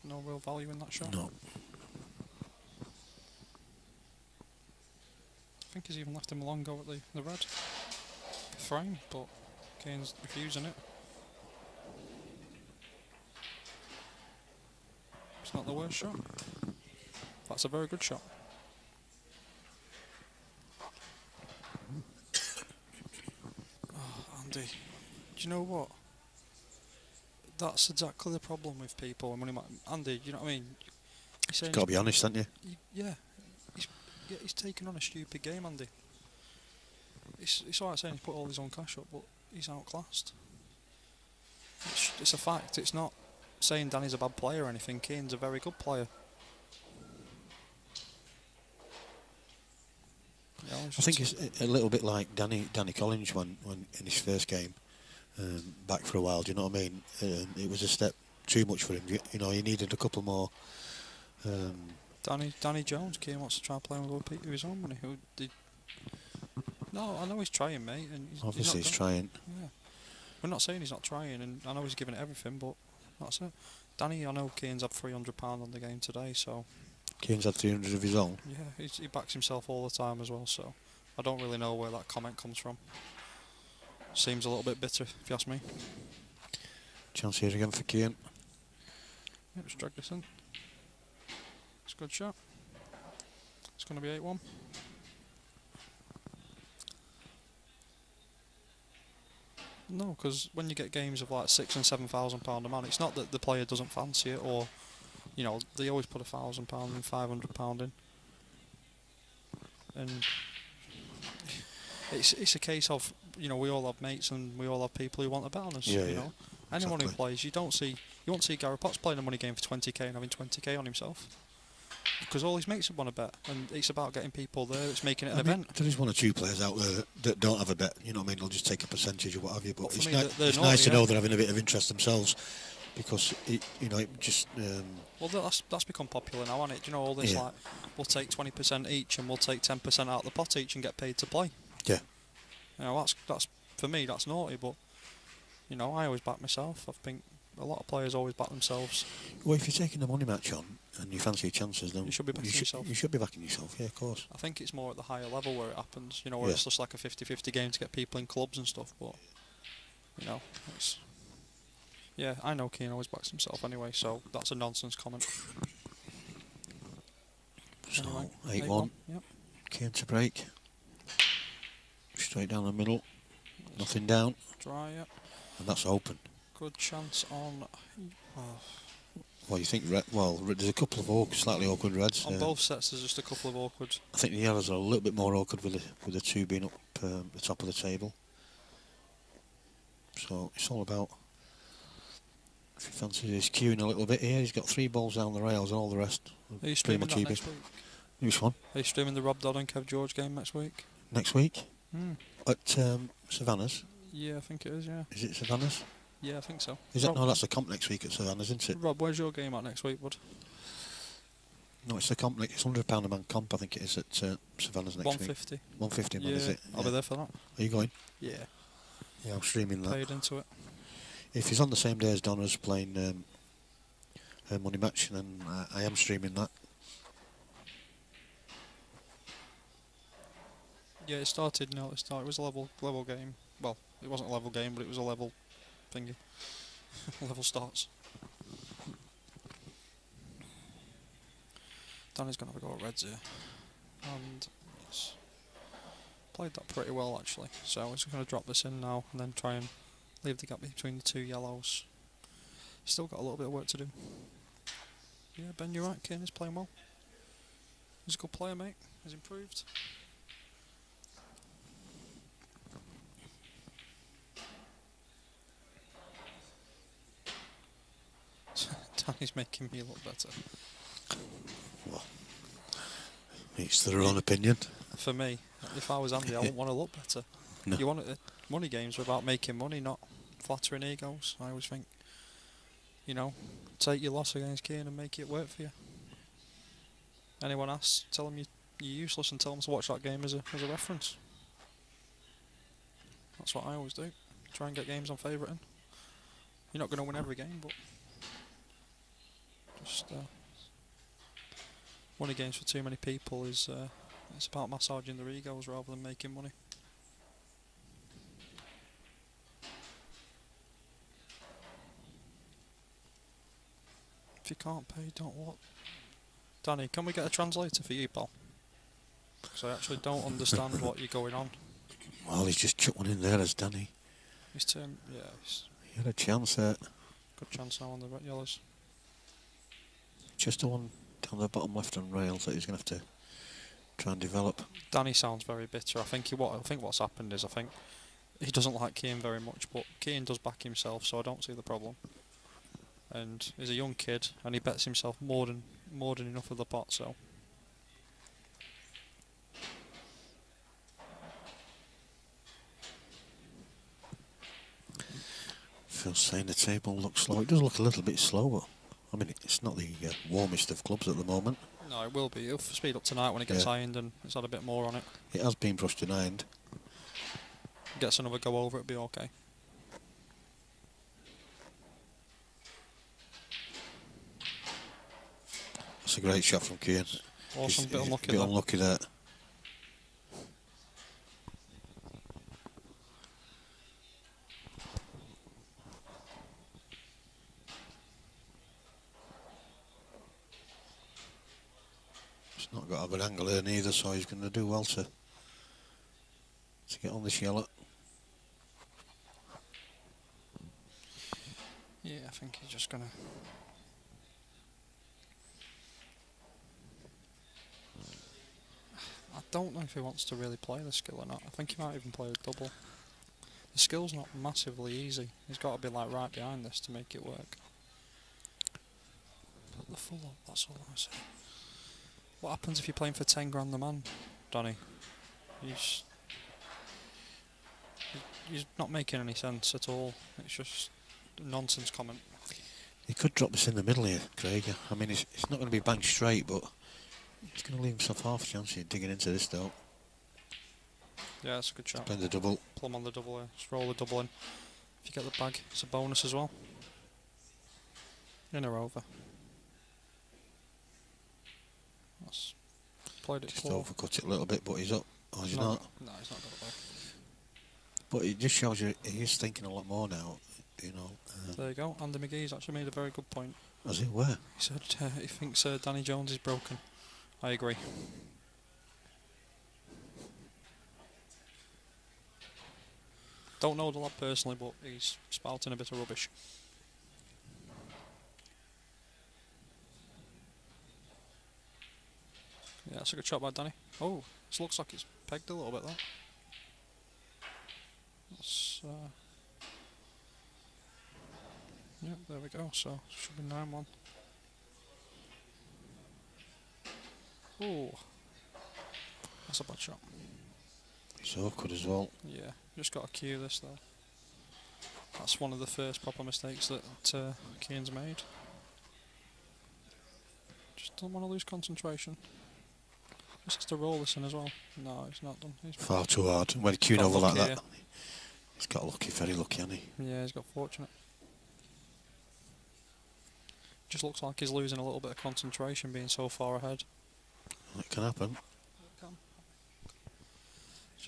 No real value in that shot.
No.
I think he's even left him a long go at the red frame, but Kane's refusing it. It's not the worst shot. That's a very good shot. Oh, Andy, do you know what? That's exactly the problem with people. Andy, you know what I mean?
You've got to be honest, haven't you?
Yeah. He's taken on a stupid game, Andy. It's alright saying he put all his own cash up, but he's outclassed. It's a fact. It's not saying Danny's a bad player or anything. Kane's a very good player. Yeah,
I think it's a little bit like Danny Collins when in his first game back for a while. Do you know what I mean? It was a step too much for him. You know, he needed a couple more.
Danny Jones Kane wants to try playing with other people of his own money. No, I know he's trying, mate. And
Obviously, he's trying.
Yeah, we're not saying he's not trying, and I know he's giving it everything, but that's it. Danny, I know Kane's had £300 on the game today, so.
Kane's had 300 of his own.
Yeah, he backs himself all the time as well, so I don't really know where that comment comes from. Seems a little bit bitter, if you ask me.
Chance here again for Kane.
Yeah, just drag this in. It's a good shot. It's going to be 8-1. No, because when you get games of like £6,000 and £7,000 a man, it's not that the player doesn't fancy it, or you know, they always put £1,000 and £500 in, and it's a case of, you know, we all have mates and we all have people who want to bet on us.
Yeah,
you know, anyone who plays, you won't see Gary Potts playing a money game for 20k and having 20k on himself. Because all his mates want to bet, and it's about getting people there. It's making it an event.
There is 1 or 2 players out there that don't have a bet. You know what I mean? They'll just take a percentage or what have you. But it's nice to know they're having a bit of interest themselves, because it just.
Well, that's become popular now, hasn't it? Do you know all this like we'll take 20% each and we'll take 10% out of the pot each and get paid to play.
Yeah.
You know, that's for me that's naughty, but you know I always back myself. I think a lot of players always back themselves.
Well, if you're taking a money match on and you fancy your chances, then
you should be backing yourself.
You should be backing yourself, yeah, of course.
I think it's more at the higher level where it happens, you know, where it's just like a 50-50 game to get people in clubs and stuff, but, you know, it's... Yeah, I know Keane always backs himself anyway, so that's a nonsense comment.
So,
anyway,
8-1.
Yep.
Kane to break. Straight down the middle. Nothing down.
Dry, yep.
And that's open.
Good chance on...
Well, you think there's a couple of slightly awkward reds.
On both sets, there's just a couple of awkward.
I think the yellows are a little bit more awkward with the 2 being up the top of the table. So it's all about. If he fancies his queuing a little bit here, he's got 3 balls down the rails and all the rest.
Are you streaming that next week?
Which one?
Are you streaming the Rob Dodd and Kev George game next week?
Next week? At Savannah's?
Yeah, I think it is. Yeah.
Is it Savannah's?
Yeah, I think so.
No, that's the comp next week at Savannah's, isn't it?
Rob, where's your game at next week, bud?
No, it's the comp. It's £100 a man comp. I think it is at Savannah's next
150.
week. 150 man,
yeah,
is it?
I'll be there for that.
Are you going?
Yeah.
Yeah, I'm streaming that.
Paid into it.
If he's on the same day as Donna's playing her money match, then I am streaming that.
Yeah, it started. No, it started. It was a level game. Well, it wasn't a level game, but it was a level thingy. Level starts. Danny's gonna have a go at reds here, and he's played that pretty well actually. So he's gonna drop this in now, and then try and leave the gap between the two yellows. Still got a little bit of work to do. Yeah, Ben, you're right. Kane is playing well. He's a good player, mate. He's improved. Danny's making me look better.
Well, it's their own opinion.
For me, if I was Andy, I wouldn't want to look better.
No.
You want money games are about making money, not flattering egos. I always think, you know, take your loss against Kane and make it work for you. Anyone asks, tell them you're useless and tell them to watch that game as a reference. That's what I always do. Try and get games on favouriting. You're not going to win every game, but just money games for too many people is it's about massaging their egos rather than making money. If you can't pay, don't what? Danny, can we get a translator for you, pal? Because I actually don't understand what you're going on.
Well, he's just chucked one in there as Danny.
His turn, yeah.
He had a chance there.
Good chance now on the red yellows.
Just the one down the bottom left-hand rail that he's going to have to try and develop.
Danny sounds very bitter. I think what's happened is I think he doesn't like Keane very much, but Keane does back himself, so I don't see the problem. And he's a young kid, and he bets himself more than enough of the pot. So
Phil's saying the table looks slow. It does look a little bit slow, but I mean it's not the warmest of clubs at the moment.
no, it will be. It'll speed up tonight when it gets ironed and it's had a bit more on it.
It has been brushed and ironed.
Gets another go over, it'll be okay.
That's a great shot from Keane.
Awesome, bit unlucky
there.
there.
Unlucky there. He's not got a good angle here neither, so he's going to do well to get on this yellow.
Yeah, I think he's just gonna. I don't know if he wants to really play the skill or not. I think he might even play a double. The skill's not massively easy. He's got to be like right behind this to make it work. But the full up, that's all I say. What happens if you're playing for 10 grand the man, Danny? He's not making any sense at all. It's just a nonsense comment.
He could drop this in the middle here, Craig. I mean, it's not going to be bang straight, but he's going to leave himself half a chance here digging into this though.
Yeah, that's a good shot.
Playing the double.
Plum on the double here. Just roll the double in. If you get the bag, it's a bonus as well. In or over. That's played it
Just
poor.
overcut it a little bit, but he's up. Oh, he's not.
No, he's not got it back.
But it just shows you he is thinking a lot more now, you know.
There you go. Andy McGee's actually made a very good point.
Has he? Where?
He said he thinks Danny Jones is broken. I agree. Don't know the lad personally, but he's spouting a bit of rubbish. Yeah, that's a good shot by Danny. Oh, this looks like it's pegged a little bit, though. That's, yeah, there we go. So, should be 9-1. Oh, that's a bad shot.
It's awkward as well.
Yeah, just got to cue this, though. That's one of the first proper mistakes that Keane's made. Just don't want to lose concentration. Just has to roll this in as well. No, he's not done. He's
far too hard. When he cued over like that, he's got lucky, very lucky, hasn't he?
Yeah, he's got fortunate. Just looks like he's losing a little bit of concentration being so far ahead.
It can happen.
It can.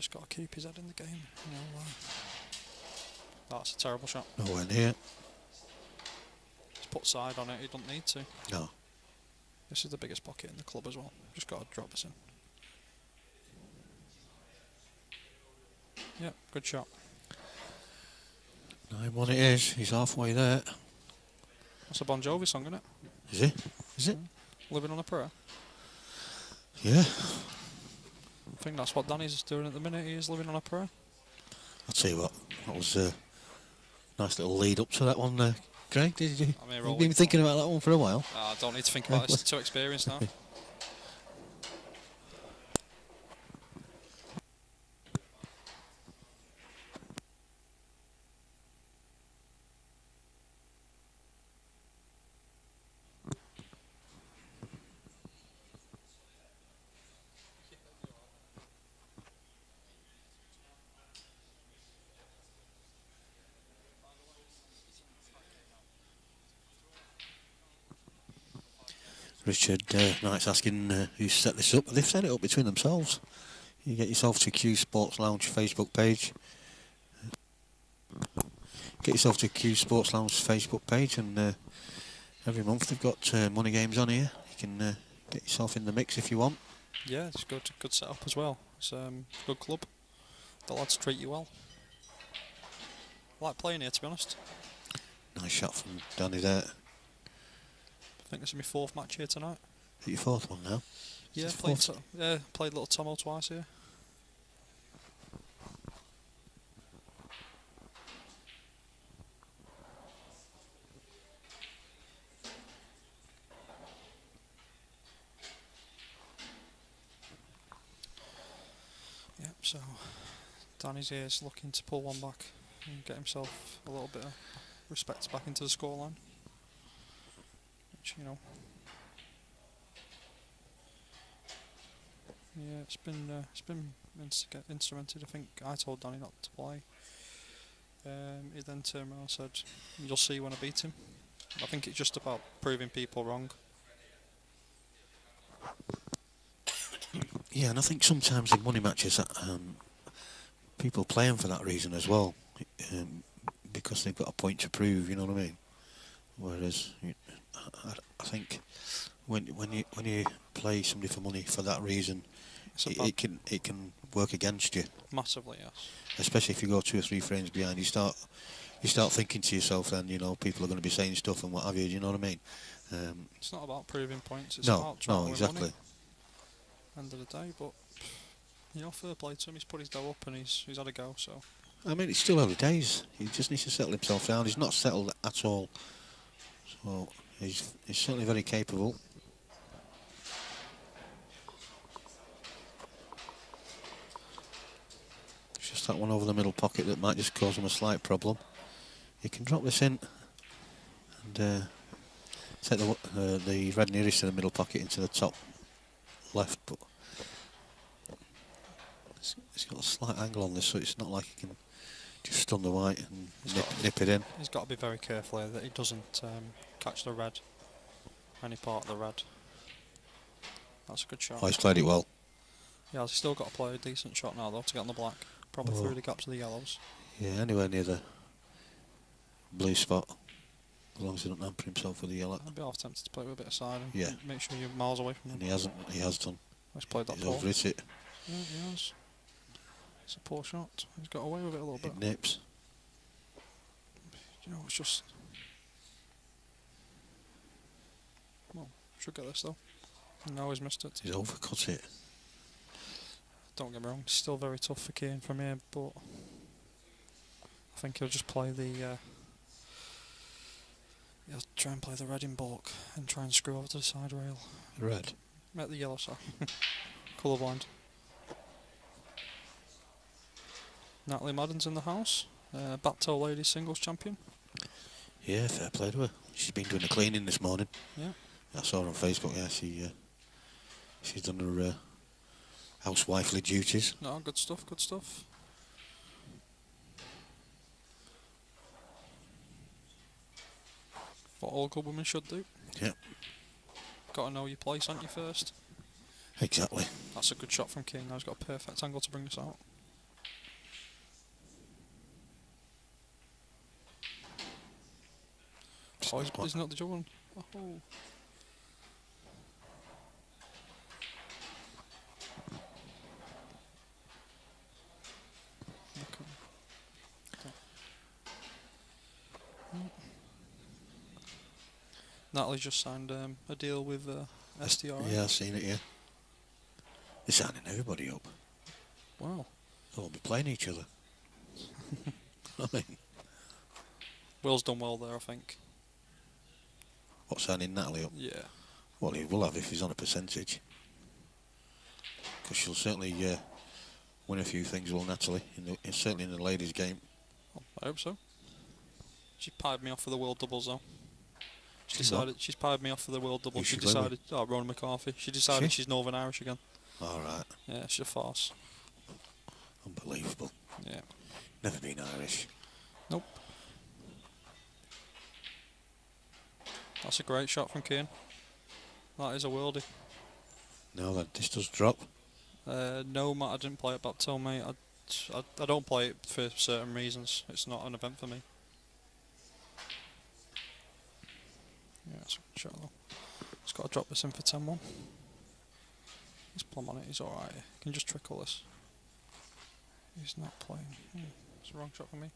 just got to keep his head in the game. You know, that's a terrible shot.
Nowhere near.
He's put side on it, he don't need to.
No.
This is the biggest pocket in the club as well. Just got to drop this in. Yeah, good shot.
9-1 it is. He's halfway there.
That's a Bon Jovi song, isn't it?
Is he? Is it?
Living on a Prayer.
Yeah.
I think that's what Danny's doing at the minute. He is living on a prayer.
I'll tell you what. That was a nice little lead up to that one, Craig. Did you?
I mean,
You've been thinking about that one for a while.
I don't need to think about it. It's too experienced now.
Richard Knight's asking who set this up. They've set it up between themselves. You get yourself to Q Sports Lounge Facebook page. Get yourself to Q Sports Lounge Facebook page, and every month they've got money games on here. You can get yourself in the mix if you want.
Yeah, it's good setup as well. It's a good club. The lads treat you well. I like playing here, to be honest.
Nice shot from Danny there.
I think this is my 4th match here tonight.
Is it your 4th one now?
Yeah, played Little Tomo twice here. Yep, so Danny's here is looking to pull one back and get himself a little bit of respect back into the scoreline. Which, you know, yeah, it's been instrumented. I think I told Danny not to play. He then turned around and said, "You'll see when I beat him." I think it's just about proving people wrong.
Yeah, and I think sometimes in money matches, people play them for that reason as well, because they've got a point to prove. You know what I mean? Whereas, I think when you play somebody for money for that reason, it can work against you
massively. Yes.
Especially if you go 2 or 3 frames behind, you start thinking to yourself, then people are going to be saying stuff and what have you. Do you know what I mean?
It's not about proving points. It's about trying to win money. End of the day, but fair play to him. He's put his dough up and he's had a go. So
I mean, it's still early days. He just needs to settle himself down. He's not settled at all. So he's certainly very capable. It's just that one over the middle pocket that might just cause him a slight problem. He can drop this in and take the red nearest to the middle pocket into the top left, but it's got a slight angle on this, so it's not like he can just stun the white and nip it in.
He's got to be very careful here that he doesn't catch the red, any part of the red. That's a good shot.
Oh, he's played it well.
Yeah, he's still got to play a decent shot now though to get on the black. Probably through the gaps of the yellows.
Yeah, anywhere near the blue spot, as long as he doesn't hamper himself with the yellow.
I'd be half tempted to play with a bit of side and
yeah.
Make sure you're miles away from him.
And he hasn't. He has done.
He's played that.
He's overhit it.
Yeah, he has. It's a poor shot. He's got away with it a little bit.
It nips.
It's just... Well, should get this though. No, he's missed it.
He's overcut it.
Don't get me wrong, it's still very tough for Kane from here, but I think he'll just play the... he'll try and play the red in balk and try and screw over to the side rail.
Red?
The yellow, sorry. Colourblind. Natalie Madden's in the house. Battle Ladies Singles Champion.
Yeah, fair play to her. She's been doing the cleaning this morning.
Yeah.
I saw her on Facebook. Yeah, she's done her housewifely duties.
No, good stuff. Good stuff. What all good women should do.
Yeah.
Got to know your place, aren't you, first?
Exactly.
That's a good shot from King. Now he's got a perfect angle to bring this out.
It's
he's not the Jordan. Oh. Natalie just signed a deal with SDR.
Yeah, I've seen it, yeah. They're signing everybody up.
Wow.
They'll all be playing each other. I mean...
Will's done well there, I think.
What, signing Natalie up?
Yeah.
Well, he will have if he's on a percentage. Because she'll certainly win a few things, will Natalie, certainly in the ladies' game.
I hope so. She pied me off for the world doubles, though. She's pied me off for the world doubles. She decided... Oh, Ronan McCarthy. She decided she's Northern Irish again.
All right.
Yeah, she's a farce.
Unbelievable.
Yeah.
Never been Irish.
Nope. That's a great shot from Kane. That is a worldie.
No, this does drop.
No, Matt, I didn't play it back till, mate. I don't play it for certain reasons. It's not an event for me. Yeah, it's a good shot though. Just got to drop this in for 10-1. He's plumb on it, he's alright. Can just trickle this. He's not playing. It's a wrong shot for me.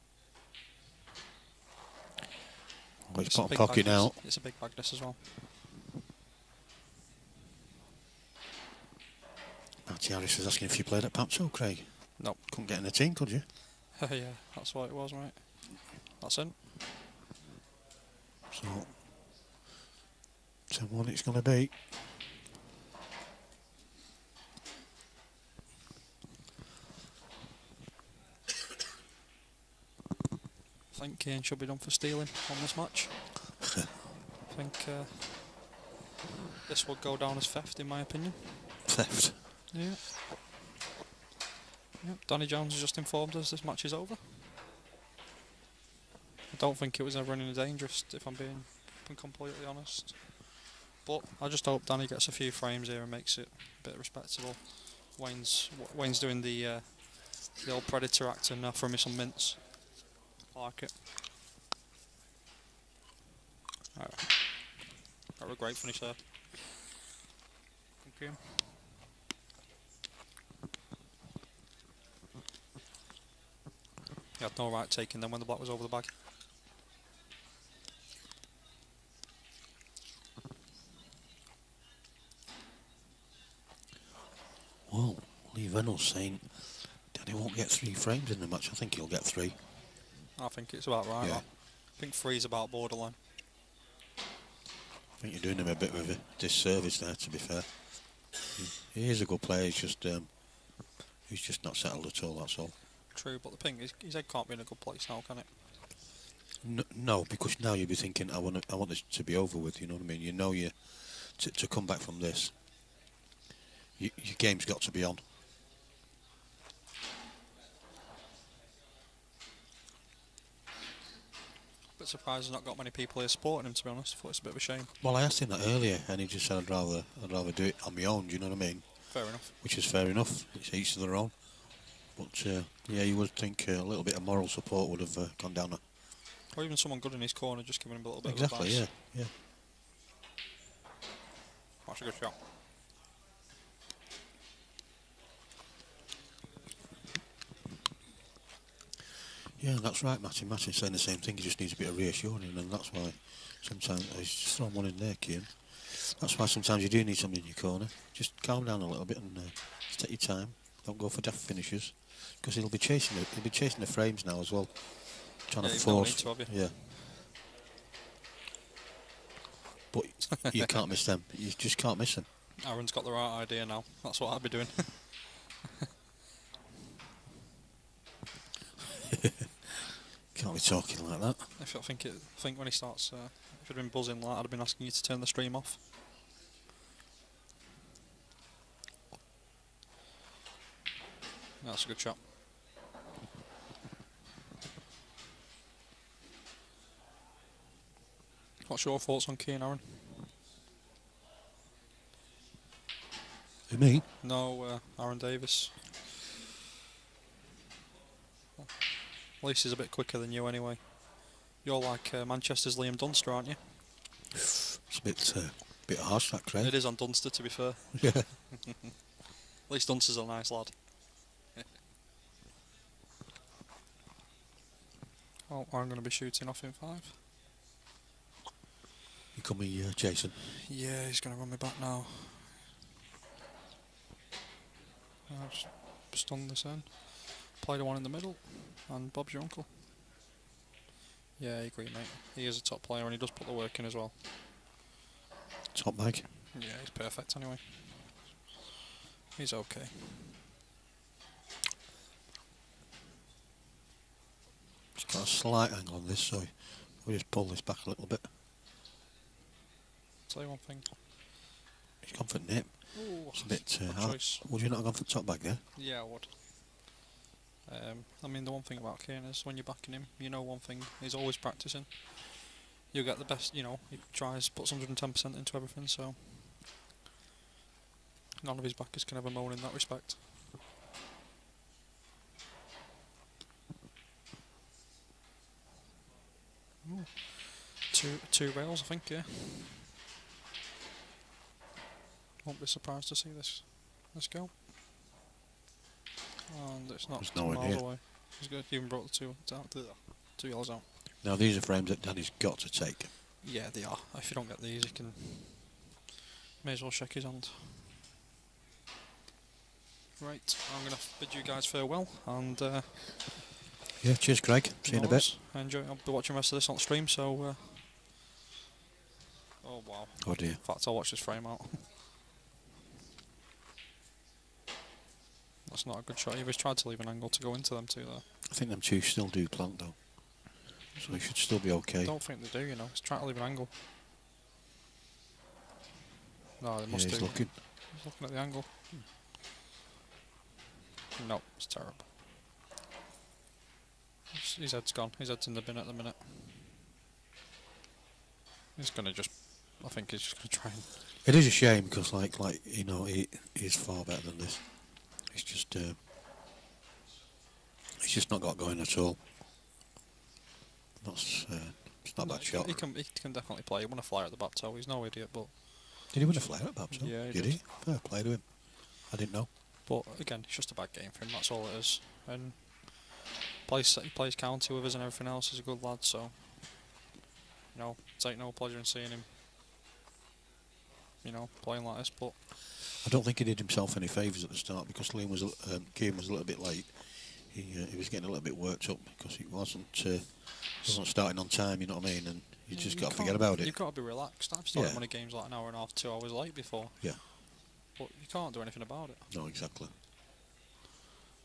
Oh, he's got a pocket now.
It's a big bag this as well.
Matty Harris was asking if you played at Papso, Craig.
Nope.
Couldn't get in the team, could you?
Yeah, that's what it was, mate. That's it.
So, 10-1 it's going to be.
I think Kane should be done for stealing on this match. I think this will go down as theft, in my opinion.
Theft?
Yeah. Yep, Danny Jones has just informed us this match is over. I don't think it was ever any dangerous, if I'm being completely honest. But I just hope Danny gets a few frames here and makes it a bit respectable. Wayne's doing the old Predator act and throwing me some mints. I like it. Alright. That was a great finish there. Thank you. He had no right taking them when the black was over the bag.
Well, Lee Reynolds saying Danny won't get 3 frames in the match. I think he'll get 3.
I think it's about right.
Yeah.
I think 3 is about borderline.
I think you're doing him a bit of a disservice there, to be fair. He is a good player, he's just not settled at all, that's all.
True, but the thing is, his head can't be in a good place now, can it?
No, because now you'll be thinking, I want this to be over with, you know what I mean? You know to come back from this, your game's got to be on.
Bit surprised there's not got many people here supporting him, to be honest. I thought it's a bit of a shame.
Well, I asked him that earlier, and he just said I'd rather do it on my own. Do you know what I mean?
Fair enough.
Which is fair enough. It's each to their own. But yeah, you would think a little bit of moral support would have gone down.
Or even someone good in his corner, just giving him a little bit of advice.
Exactly. Yeah.
That's a good shot.
Yeah, that's right, Matty. Matty's saying the same thing. He just needs a bit of reassuring, and that's why sometimes he's just thrown one in there, Cian. That's why sometimes you do need somebody in your corner. Just calm down a little bit and just take your time. Don't go for daft finishes, because he'll be chasing the frames now as well, trying to force.
No need to, have you?
Yeah. But you can't miss them. You just can't miss them.
Aaron's got the right idea now. That's what I'd be doing.
Can't be talking like that.
I think when he starts, if he'd been buzzing like that, I'd have been asking you to turn the stream off. That's a good shot. What's your thoughts on Cian, Aaron?
Who, me?
No, Aaron Davis. At least he's a bit quicker than you anyway. You're like Manchester's Liam Dunster, aren't you?
It's a bit harsh, that, Craig.
It is on Dunster, to be fair.
Yeah.
At least Dunster's a nice lad. Oh, I'm going to be shooting off in 5.
You call me Jason.
Yeah, he's going to run me back now. I'll just stun this in. Play the one in the middle, and Bob's your uncle. Yeah, I agree, mate. He is a top player, and he does put the work in as well.
Top bag.
Yeah, he's perfect anyway. He's okay.
It's got a slight angle on this, so we'll just pull this back a little bit.
I'll tell you one thing.
He's gone for nip.
Ooh,
It's a bit.
choice.
Would you not have gone for top bag there?
Yeah, I would. I mean, the one thing about Kane is when you're backing him, you know one thing, he's always practicing. You get the best, you know, he tries, puts 110% into everything, so none of his backers can ever moan in that respect. Ooh. Two rails, I think, yeah. Won't be surprised to see this go. And it's not miles away. He's good. He even brought the two yellows out.
Now these are frames that Danny's got to take.
Yeah, they are. If you don't get these, you can may as well shake his hand. Right, I'm gonna bid you guys farewell, and
yeah, cheers, Craig. See you in a bit.
Enjoy. I'll be watching the rest of this on stream. So, oh wow.
Oh dear.
In fact, I'll watch this frame out. That's not a good shot. He's tried to leave an angle to go into them two there.
I think them two still do plant though, so he should still be okay.
I don't think they do, you know. He's trying to leave an angle. No, they must
he's
do.
looking.
He's looking at the angle. No, it's terrible. His head's gone. His head's in the bin at the minute. He's gonna just. I think he's just gonna try and.
It is a shame because, like you know, he's far better than this. He's just not got going at all. That's it's not a bad shot.
He can definitely play. He won a flyer at the back toe. He's no idiot, but.
Did he win a flyer at Babs?
Yeah,
did he? Fair play to him. I didn't know.
But again, it's just a bad game for him. That's all it is. And he plays county with us and everything else. He's a good lad, so you know, take no pleasure in seeing him, you know, playing like this. But
I don't think he did himself any favours at the start because Kieran was a little bit late. He was getting a little bit worked up because he wasn't starting on time. You know what I mean? And you just got to forget about it.
You've got to be relaxed. I've started winning games like an hour and a half, 2 hours late before.
Yeah.
But you can't do anything about it.
No, exactly.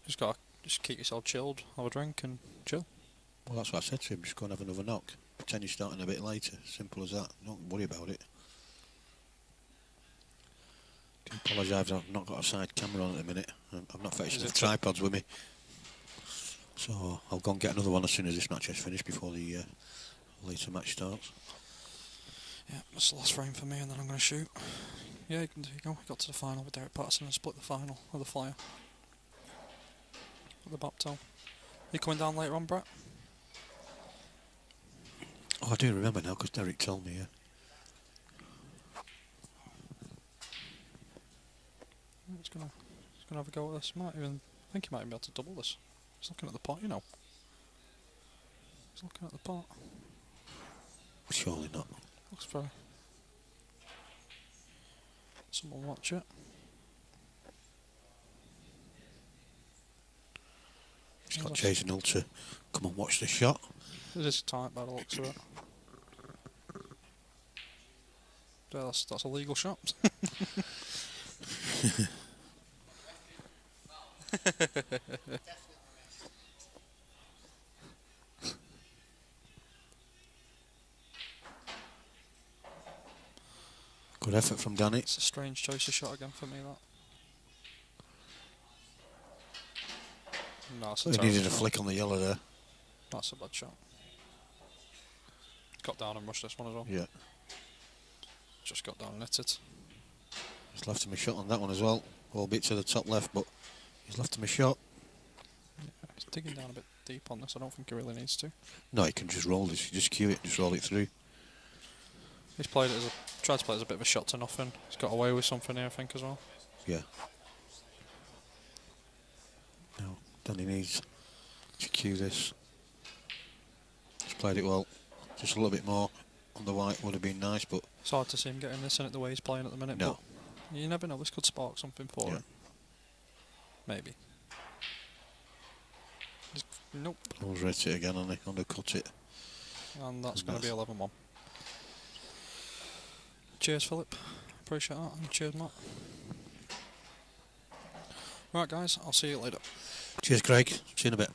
Just keep yourself chilled, have a drink and chill.
Well, that's what I said to him. Just go and have another knock. Pretend you're starting a bit later. Simple as that. Don't worry about it. I apologise, I've not got a side camera on at the minute. I've not fetched the tripods with me. So I'll go and get another one as soon as this match is finished before the later match starts.
Yeah, that's the last frame for me and then I'm going to shoot. Yeah, there you go. We got to the final with Derek Patterson and split the final of the flyer. At the Baptel. You coming down later on, Brett?
Oh, I do remember now because Derek told me, yeah.
He's gonna have a go at this. I think he might even be able to double this. He's looking at the pot, you know. He's looking at the pot.
Surely not.
Looks very. Someone watch it.
He's got Jason Hill to come and watch the shot.
It is tight by the looks of it. Yeah, that's a legal shot.
Good effort from Danny.
It's a strange choice of shot again for me, that. No,
he needed a flick on the yellow there.
That's a bad shot. Got down and rushed this one as well.
Yeah.
Just got down and hit it.
He's left him a shot on that one as well. Albeit to the top left, but he's left him a shot.
Yeah, he's digging down a bit deep on this. I don't think he really needs to.
No, he can just roll this. Just cue it. Just roll it through.
He's played it as tried to play it as a bit of a shot to nothing. He's got away with something here, I think, as well.
Yeah. No, Danny needs to cue this. He's played it well. Just a little bit more on the white would have been nice, but
it's hard to see him getting this in it the way he's playing at the minute.
No.
But you never know. This could spark something for him. Maybe. Nope.
Almost read it again and they undercut it.
And that's going to be 11-1. Cheers, Philip. Appreciate that. And cheers, Matt. Right, guys. I'll see you later.
Cheers, Craig. See you in a bit.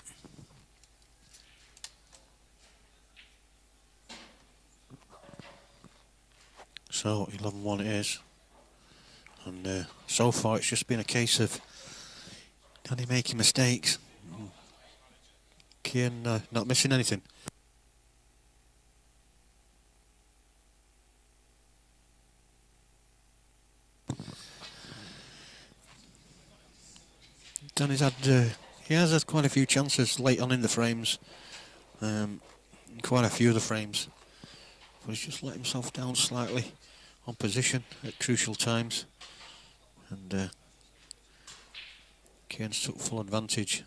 So, 11-1 it is. And so far it's just been a case of Danny making mistakes. Cian not missing anything. Danny's had, he has had quite a few chances late on in the frames. Quite a few of the frames. But he's just let himself down slightly on position at crucial times. And Cian's took full advantage.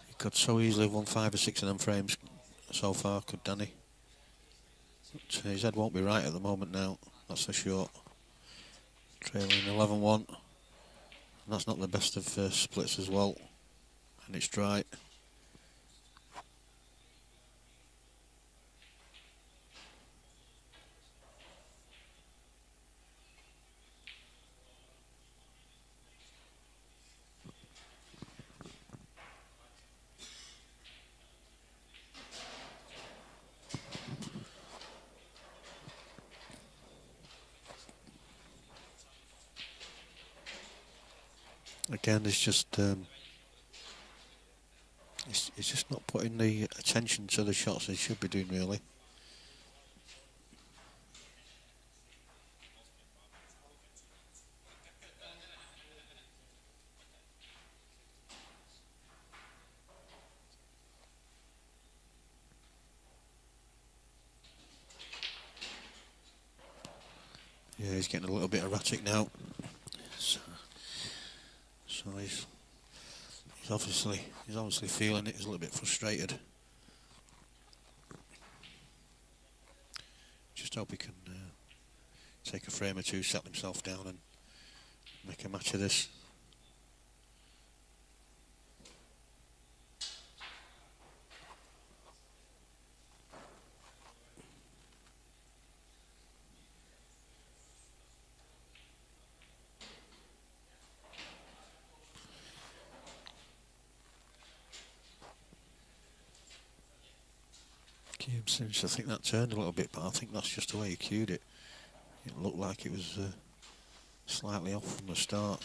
He could so easily have won 5 or 6 of them frames so far, could Danny. But his head won't be right at the moment now, that's for sure. Trailing 11-1. And that's not the best of splits as well. And it's dry. Again, it's just it's just not putting the attention to the shots they should be doing, really. Yeah, he's getting a little bit erratic now. So he's obviously feeling it. He's a little bit frustrated. Just hope he can take a frame or two, settle himself down, and make a match of this. Seems to think that turned a little bit, but I think that's just the way he cued it. It looked like it was slightly off from the start.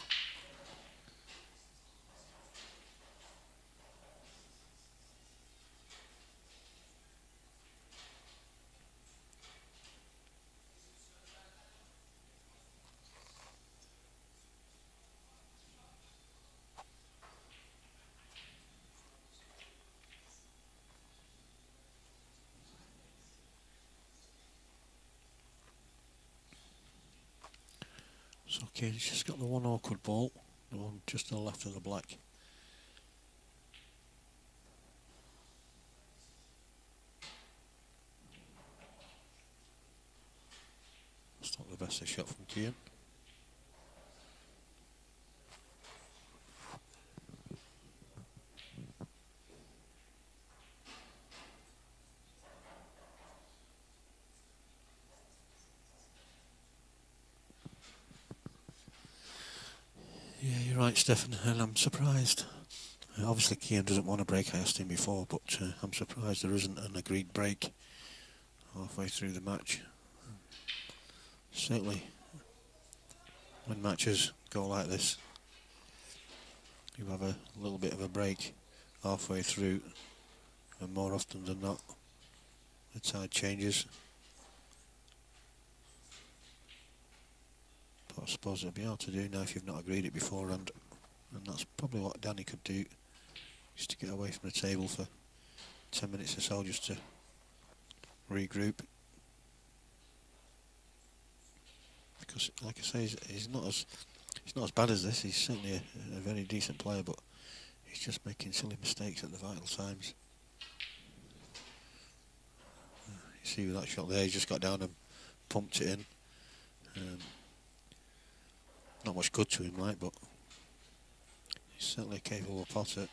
So okay, he's just got the one awkward ball, the one just to the left of the black. That's not the best shot from Cian. Yeah, you're right, Stefan, and I'm surprised. Obviously, Cian doesn't want a break. I asked him before, but I'm surprised there isn't an agreed break halfway through the match. Certainly, when matches go like this, you have a little bit of a break halfway through, and more often than not, the tide changes. But I suppose it'll be hard to do now if you've not agreed it beforehand. And that's probably what Danny could do, just to get away from the table for 10 minutes or so, just to regroup. Because, like I say, he's not as bad as this. He's certainly a very decent player, but he's just making silly mistakes at the vital times. You see with that shot there, he's just got down and pumped it in. Not much good to him, like, but he's certainly a capable potter.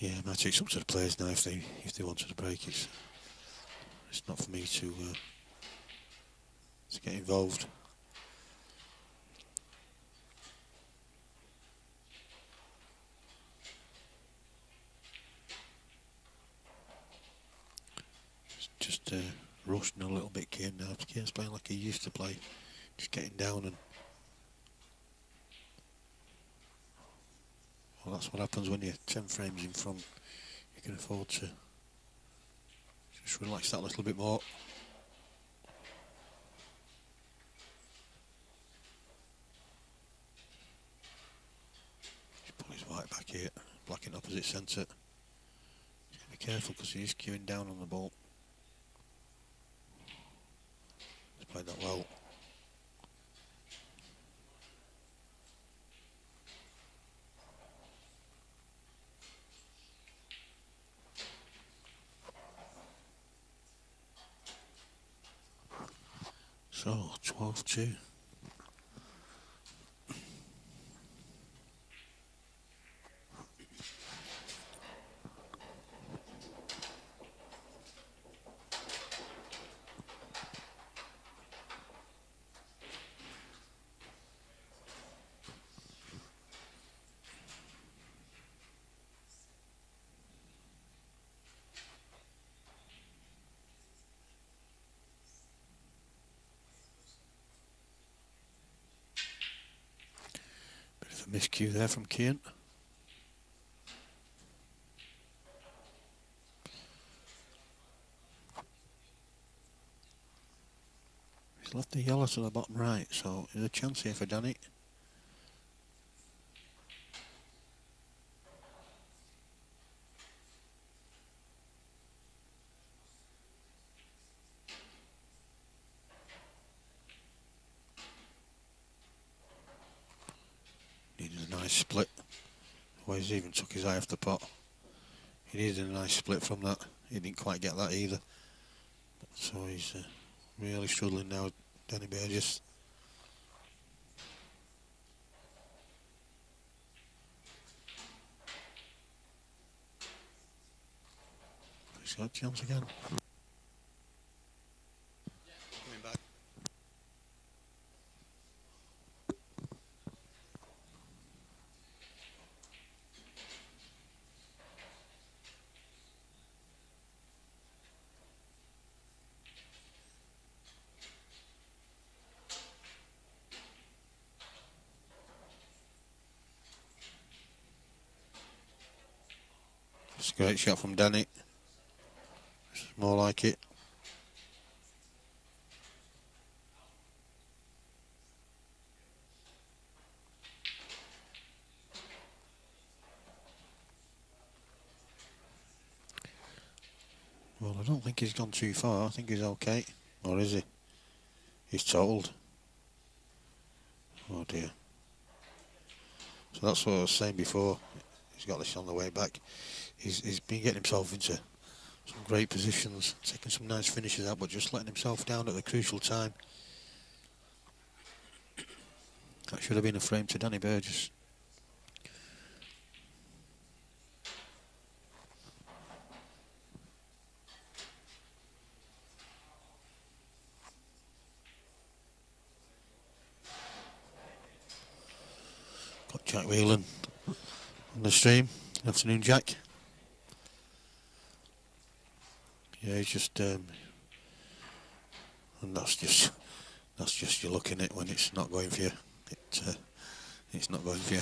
Yeah, Matic's up to the players now if they wanted to break. It's not for me to get involved. Just rushing a little bit, Kane now. Kane's playing like he used to play, just getting down and. Well, that's what happens when you're 10 frames in front. You can afford to just relax that a little bit more. Just pull his white back here, black in opposite centre. Just be careful because he is queuing down on the ball. He's played that well. So, 12-2. Miscue there from Kane. He's left the yellow to the bottom right, so there's a chance here for Danny. Needed a nice split. Well, he's even took his eye off the pot. He needed a nice split from that. He didn't quite get that either. So he's really struggling now, Danny Burgess. He's got a chance again. Coming back. It's a great shot from Danny. It's more like it. Well, I don't think he's gone too far. I think he's okay. Or is he? He's totaled. Oh dear. So that's what I was saying before. He's got this on the way back. He's been getting himself into some great positions, taking some nice finishes out, but just letting himself down at the crucial time. That should have been a frame to Danny Burgess. Got Jack Whelan on the stream. Good afternoon, Jack. Yeah, he's just, and that's just you looking at when it's not going for you. It's not going for you.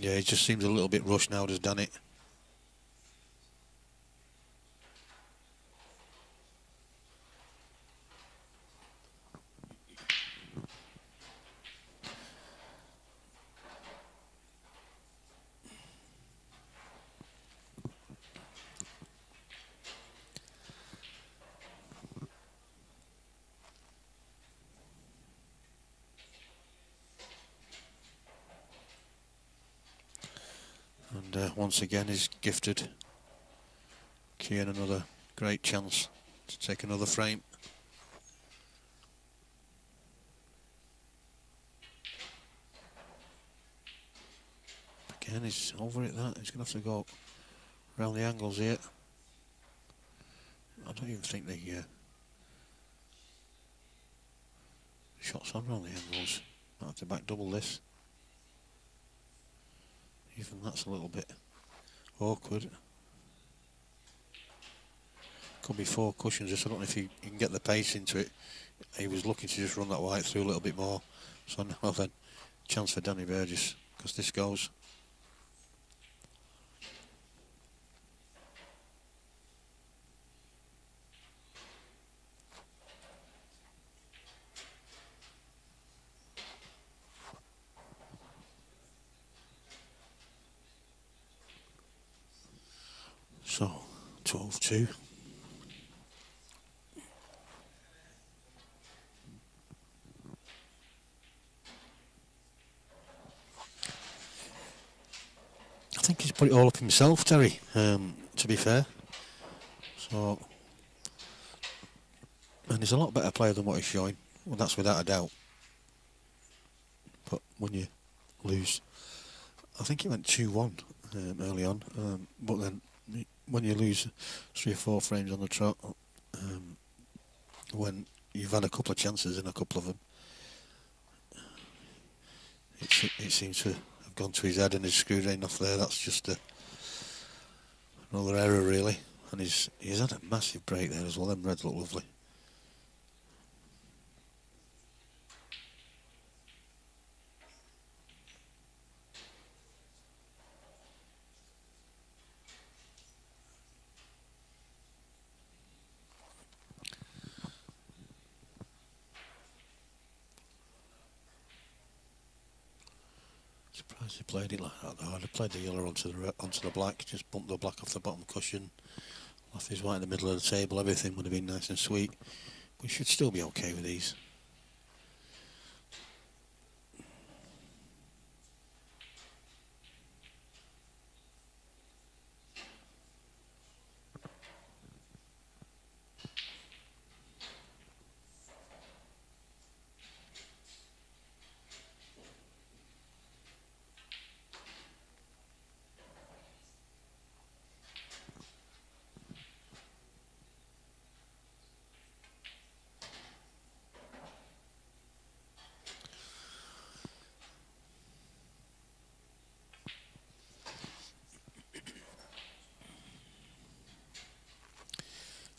Yeah, he just seems a little bit rushed now, does Danny? And once again he's gifted Cian another great chance to take another frame. Again, he's over it. That he's going to have to go around the angles here. I don't even think the shots on around the angles. Might have to back double this. Even that's a little bit awkward. Could be 4 cushions. Just I don't know if he can get the pace into it. He was looking to just run that white through a little bit more. So now then, chance for Danny Burgess because this goes. So 12-2. I think he's put it all up himself, Terry, to be fair. So, and he's a lot better player than what he's showing. Well, that's without a doubt. But when you lose, I think he went 2-1 early on. But then when you lose 3 or 4 frames on the trot, when you've had a couple of chances in a couple of them, it seems to have gone to his head and he's screwed in off there. That's just another error really. And he's had a massive break there as well. Them reds look lovely. Surprised he played it like that though. I'd have played the yellow onto the black, just bumped the black off the bottom cushion, left his white in the middle of the table, everything would have been nice and sweet. We should still be okay with these.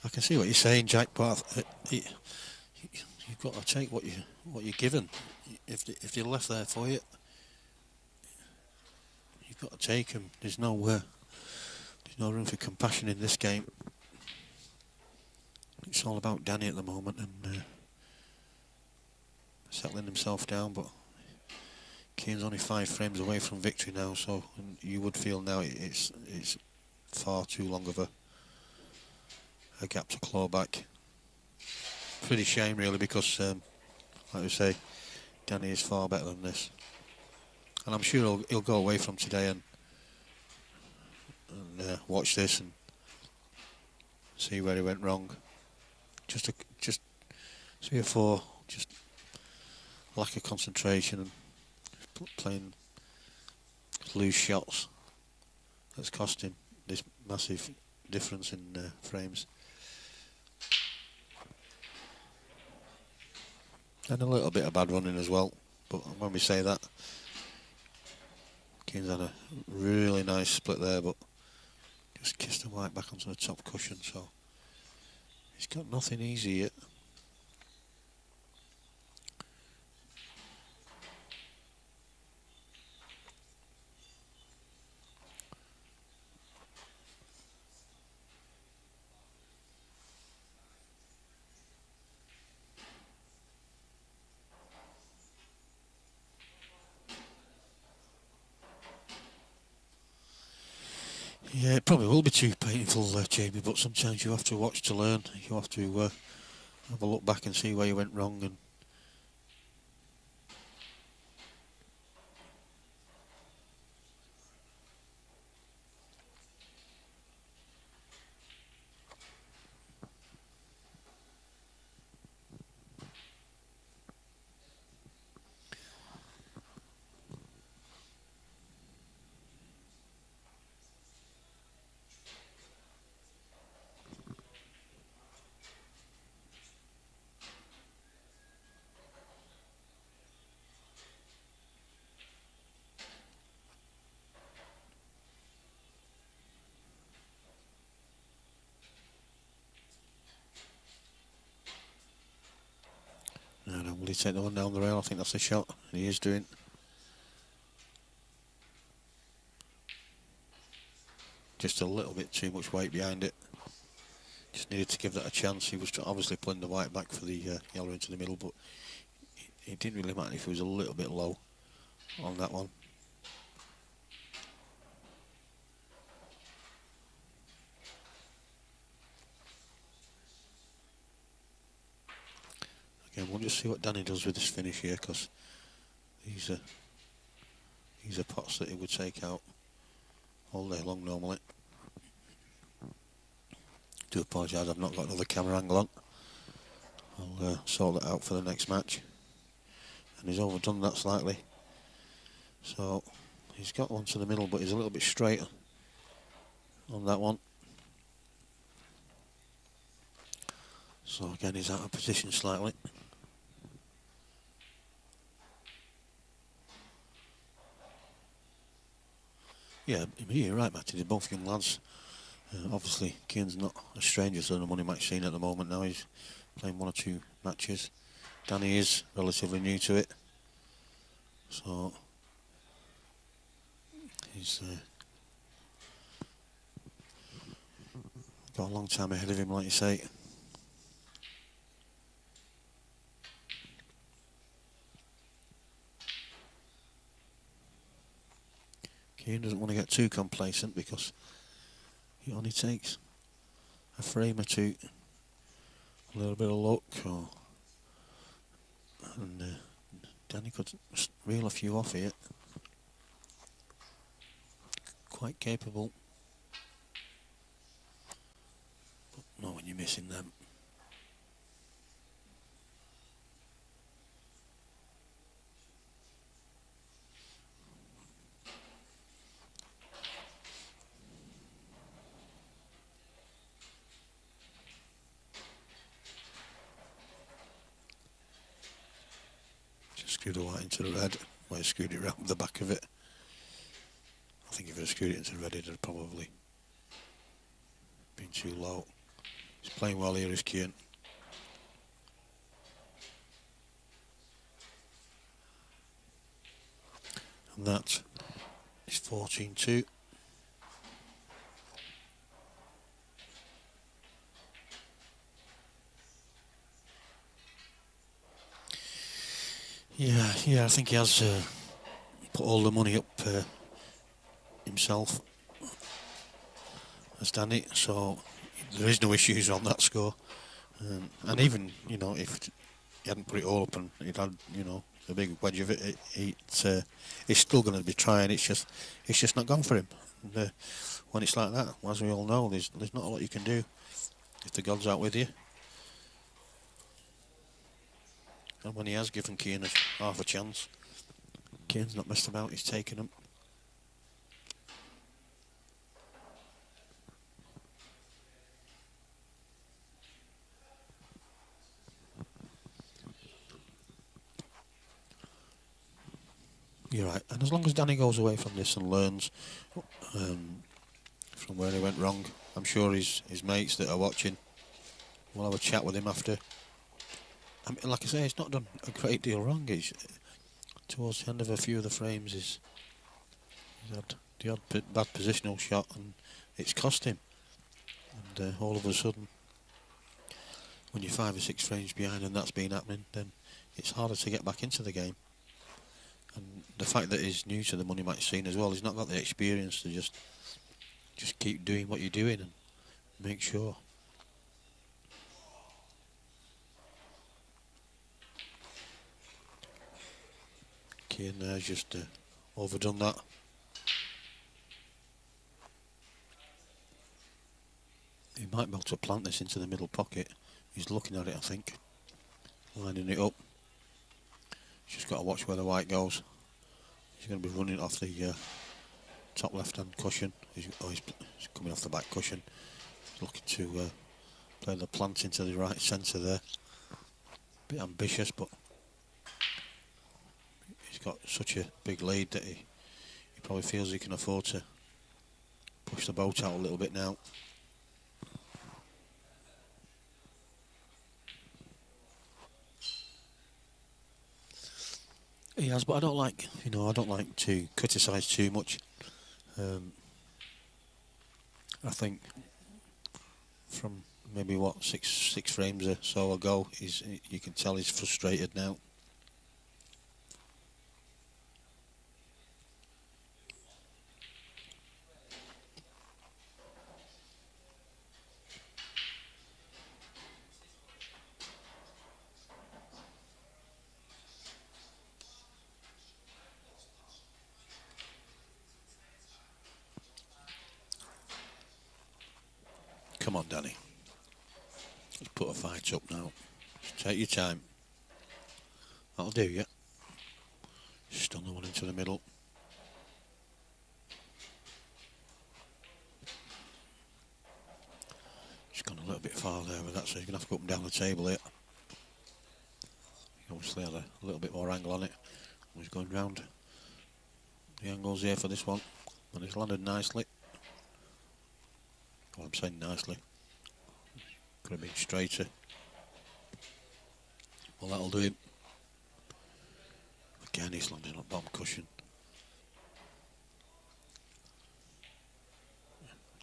I can see what you're saying, Jack, but you've got to take what you're given. If they're left there for you, you've got to take them. There's no room for compassion in this game. It's all about Danny at the moment and settling himself down. But Cian's only 5 frames away from victory now, so you would feel now it's far too long of a gap to claw back. Pretty shame really, because like we say, Danny is far better than this, and I'm sure he'll go away from today and watch this and see where he went wrong. Just 3 or 4 just lack of concentration and playing loose shots that's cost him this massive difference in frames. And a little bit of bad running as well, but when we say that, Keane's had a really nice split there, but just kissed the white back onto the top cushion, so he's got nothing easy yet. Yeah, it probably will be too painful, Jamie, but sometimes you have to watch to learn. You have to have a look back and see where you went wrong. And will he take the one down the rail? I think that's the shot. He is doing. Just a little bit too much weight behind it. Just needed to give that a chance. He was obviously pulling the white back for the yellow into the middle, but it didn't really matter if he was a little bit low on that one. Again, we'll just see what Danny does with this finish here, because these are pots that he would take out all day long normally. Do apologise, I've not got another camera angle on. I'll sort that out for the next match. And he's overdone that slightly. So he's got one to the middle, but he's a little bit straighter on that one. So again, he's out of position slightly. Yeah, you're right, Matty. They're both young lads. Obviously, Keane's not a stranger to the money match scene at the moment now. He's playing one or two matches. Danny is relatively new to it. So, he's got a long time ahead of him, like you say. Keane doesn't want to get too complacent, because it only takes a frame or two, a little bit of luck, and Danny could reel a few off here. Quite capable, but not when you're missing them. Screwed the white into the red. Well, he screwed it around the back of it. I think if he'd have screwed it into the red, it'd have probably been too low. He's playing well here, is Keane. And that is 14-2. Yeah, I think he has put all the money up himself, has Danny, so there is no issues on that score. And even, if he hadn't put it all up and he'd had, a big wedge of it, he's still going to be trying. It's just not gone for him. And, when it's like that, as we all know, there's not a lot you can do if the God's out with you. And when he has given Keane half a chance, Keane's not messed about, he's taken them. You're right. And as long as Danny goes away from this and learns from where he went wrong, I'm sure his mates that are watching will have a chat with him after. I mean, like I say, he's not done a great deal wrong. He's towards the end of a few of the frames, he's had the odd bad positional shot, and it's cost him. And all of a sudden, when you're 5 or 6 frames behind and that's been happening, then it's harder to get back into the game. And the fact that he's new to the money match scene as well, he's not got the experience to just keep doing what you're doing and make sure. Kane there's just overdone that. He might be able to plant this into the middle pocket. He's looking at it, I think. Lining it up. He's just got to watch where the white goes. He's going to be running off the top left-hand cushion. He's coming off the back cushion. He's looking to play the plant into the right centre there. Bit ambitious, but he's got such a big lead that he probably feels he can afford to push the boat out a little bit now. He has, but I don't like to criticise too much. I think from maybe six frames or so ago, you can tell he's frustrated now. Come on, Danny. Let's put a fight up now. Just take your time. That'll do you. Stun the one into the middle. Just gone a little bit far there with that, so he's going to have to go up and down the table here. He obviously had a little bit more angle on it. He's going round the angles here for this one. And he's landed nicely. Well, I'm saying nicely. Could have been straighter. Well, that'll do him. Again, he's landing on bottom cushion.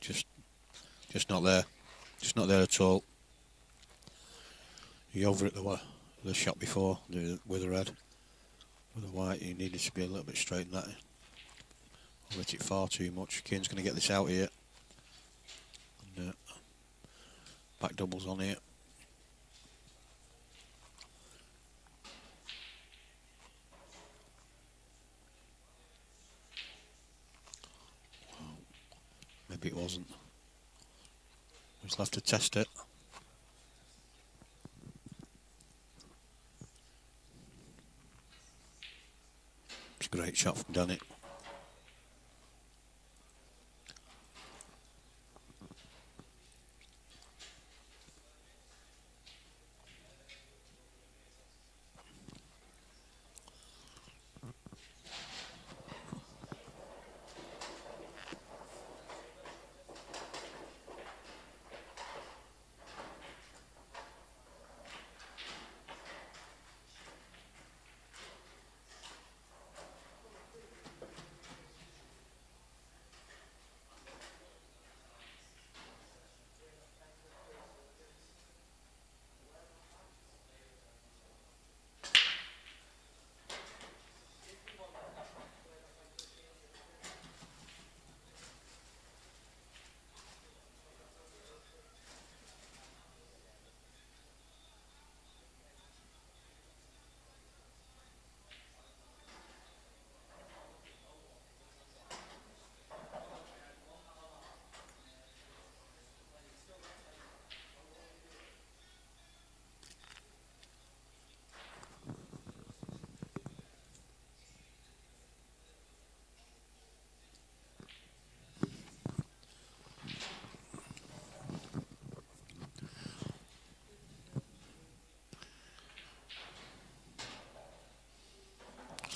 Just not there. Just not there at all. He over at the shot before with the red. With the white, he needed to be a little bit straight in that. Let it far too much. Kane's going to get this out here. And, back doubles on here. Well, maybe it wasn't. He's left to test it. It's a great shot from Danny.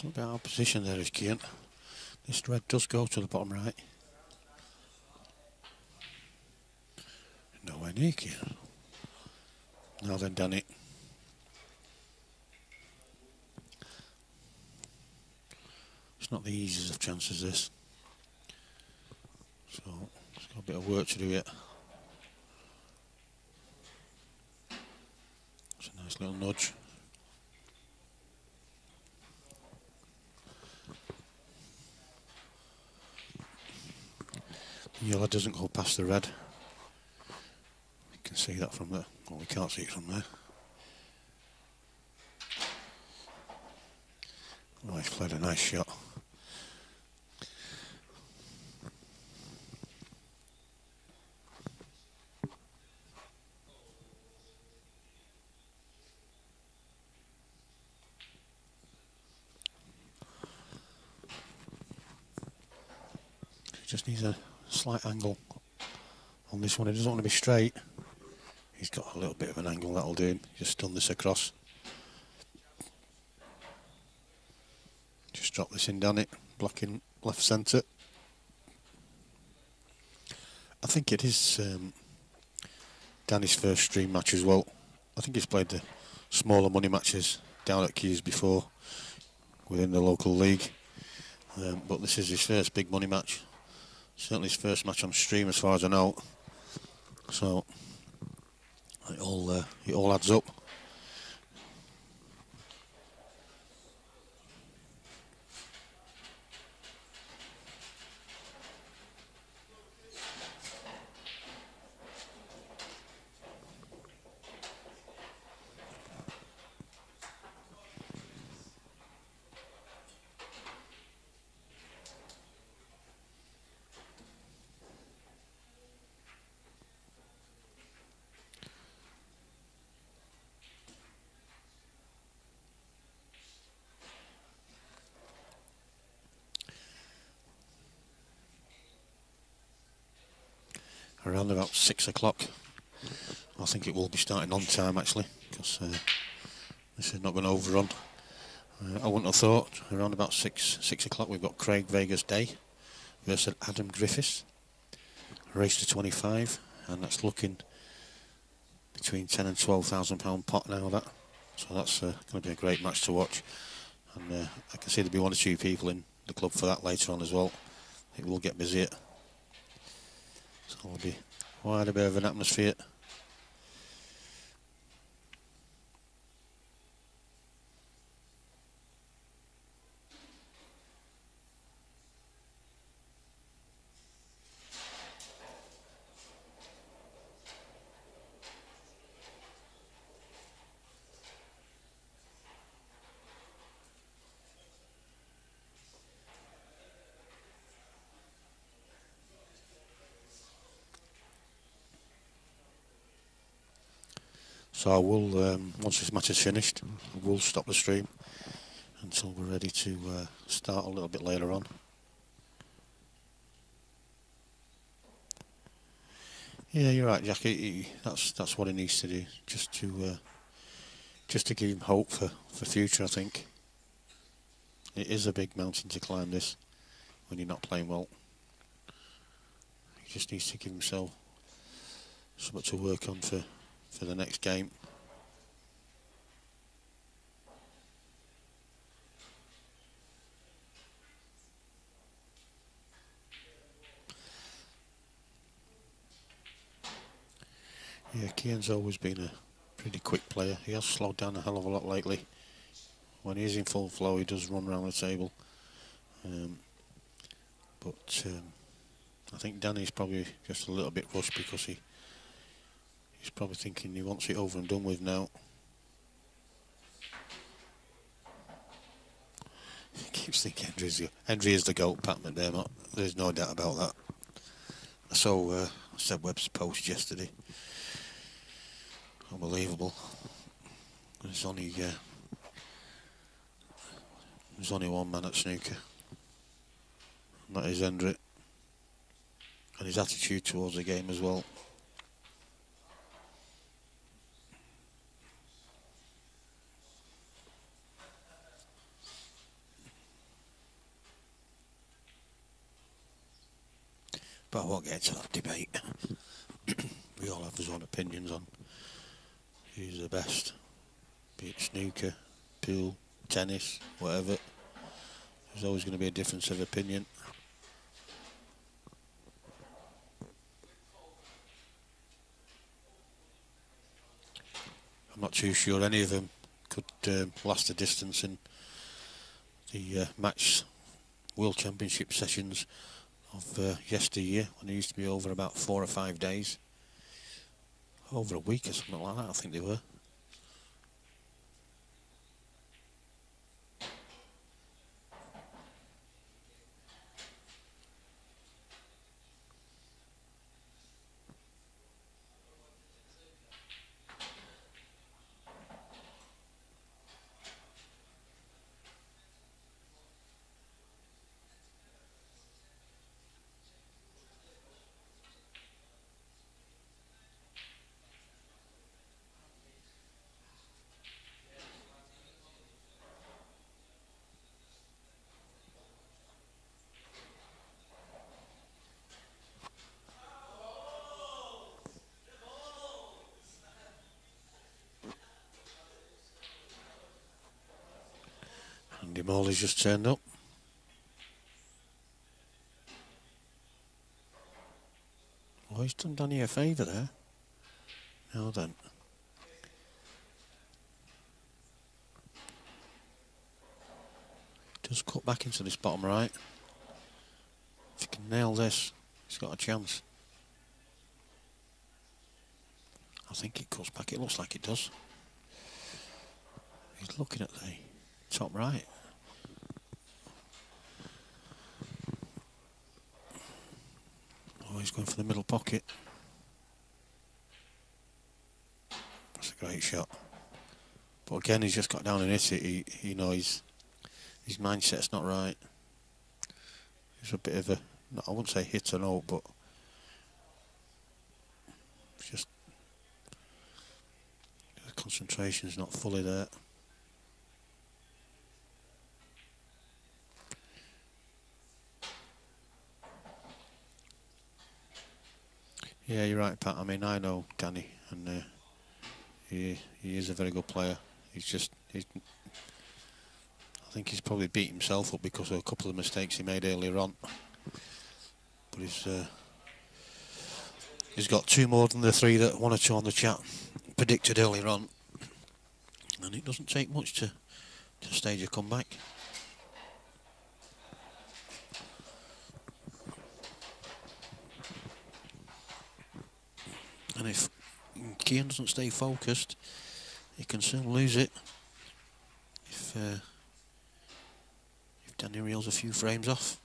Look at our position there is Kian. This red does go to the bottom right. Nowhere near Kian. Now then, Danny. It's not the easiest of chances, this. So, it's got a bit of work to do yet. It's a nice little nudge. The yellow doesn't go past the red. You can see that from there. Well, we can't see it from there. Oh, he's played a nice shot. He just needs a slight angle on this one. He doesn't want to be straight. He's got a little bit of an angle, that'll do him. Just stun this across. Just drop this in, down it, blocking left centre. I think it is Danny's first stream match as well. I think he's played the smaller money matches down at Keys before within the local league. But this is his first big money match. Certainly his first match on stream as far as I know. So it all adds up. Around about 6 o'clock. I think it will be starting on time actually, because this is not going to overrun. I wouldn't have thought. Around about 6 o'clock we've got Craig Vegas Day versus Adam Griffiths. Race to 25, and that's looking between £10,000 and £12,000 pot now. That, so that's going to be a great match to watch. And I can see there'll be 1 or 2 people in the club for that later on as well. It will get busier. So it'll be quite a bit of an atmosphere. So I will, once this match is finished, we'll stop the stream until we're ready to start a little bit later on. Yeah, you're right, Jack. That's what he needs to do, just to give him hope for future. I think it is a big mountain to climb, this, when you're not playing well. He just needs to give himself something to work on for the next game. Yeah, Kian's always been a pretty quick player. He has slowed down a hell of a lot lately. When he's in full flow, he does run around the table. But I think Danny's probably just a little bit rushed because he's probably thinking he wants it over and done with now. He keeps thinking Hendry is the GOAT, Pat McDermott. There's no doubt about that. I saw Seb Webb's post yesterday. Unbelievable. There's only one man at snooker, and that is Hendry. And his attitude towards the game as well. But I won't get into that debate. We all have our own opinions on who's the best, be it snooker, pool, tennis, whatever. There's always going to be a difference of opinion. I'm not too sure any of them could last the distance in the match World Championship sessions of yesteryear, when it used to be over about 4 or 5 days. Over a week or something like that, I think they were. Andy Morley's just turned up. Oh, he's done Danny a favour there. Now then. Just cut back into this bottom right. If he can nail this, he's got a chance. I think it cuts back. It looks like it does. He's looking at the top right. Oh, he's going for the middle pocket. That's a great shot. But again, he's just got down and hit it. He knows his mindset's not right. He's a bit of a, I wouldn't say hit or no, but just the concentration's not fully there. Yeah, you're right, Pat. I mean, I know Danny, and he is a very good player. I think he's probably beat himself up because of a couple of mistakes he made earlier on. But he's got 2 more than the 3 that 1 or 2 on the chat predicted earlier on. And it doesn't take much to stage a comeback. And if Keane doesn't stay focused, he can soon lose it. If Danny reels a few frames off.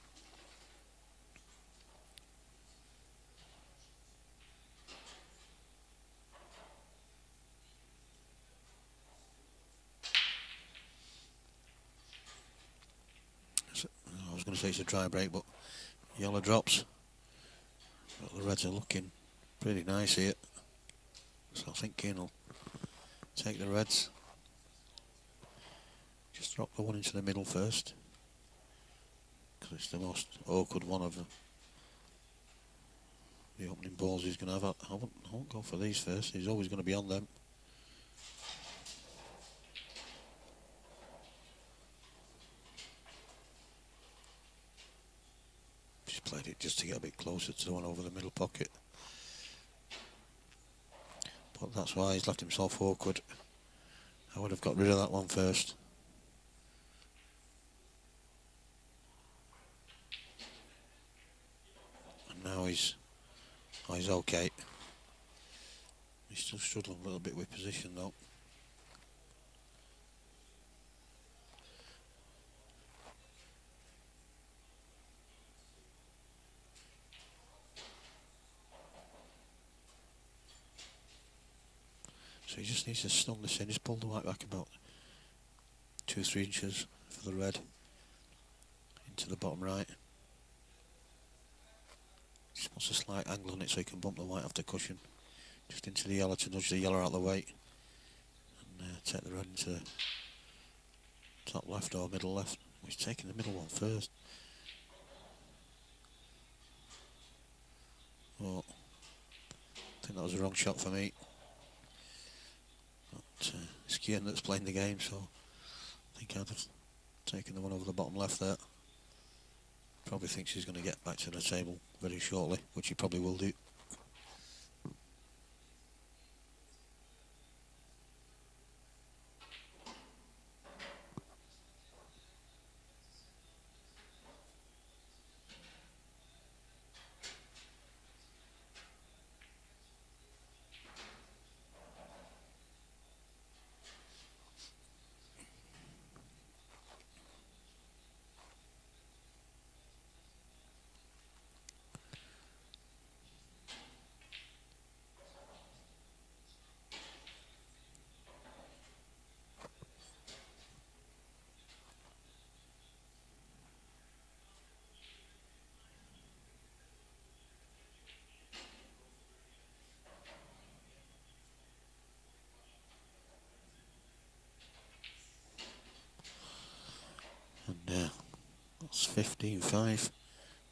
I was going to say it's a dry break, but yellow drops. But the Reds are looking pretty nice here. So I think Keane will take the Reds. Just drop the one into the middle first, because it's the most awkward one of the opening balls he's going to have. I won't go for these first. He's always going to be on them. He's played it just to get a bit closer to the one over the middle pocket. But that's why he's left himself awkward. I would have got rid of that one first. And now he's okay. He's still struggling a little bit with position though. So he just needs to stun this in. He's pulled the white back about 2 or 3 inches for the red into the bottom right. Just wants a slight angle on it so he can bump the white off the cushion just into the yellow to nudge the yellow out of the way, and take the red into the top left or middle left. He's taking the middle one first. Well, I think that was the wrong shot for me. But it's Kian that's playing the game, so I think I'd have taken the one over the bottom left there. Probably thinks he's going to get back to the table very shortly, which he probably will do. And that's 15-5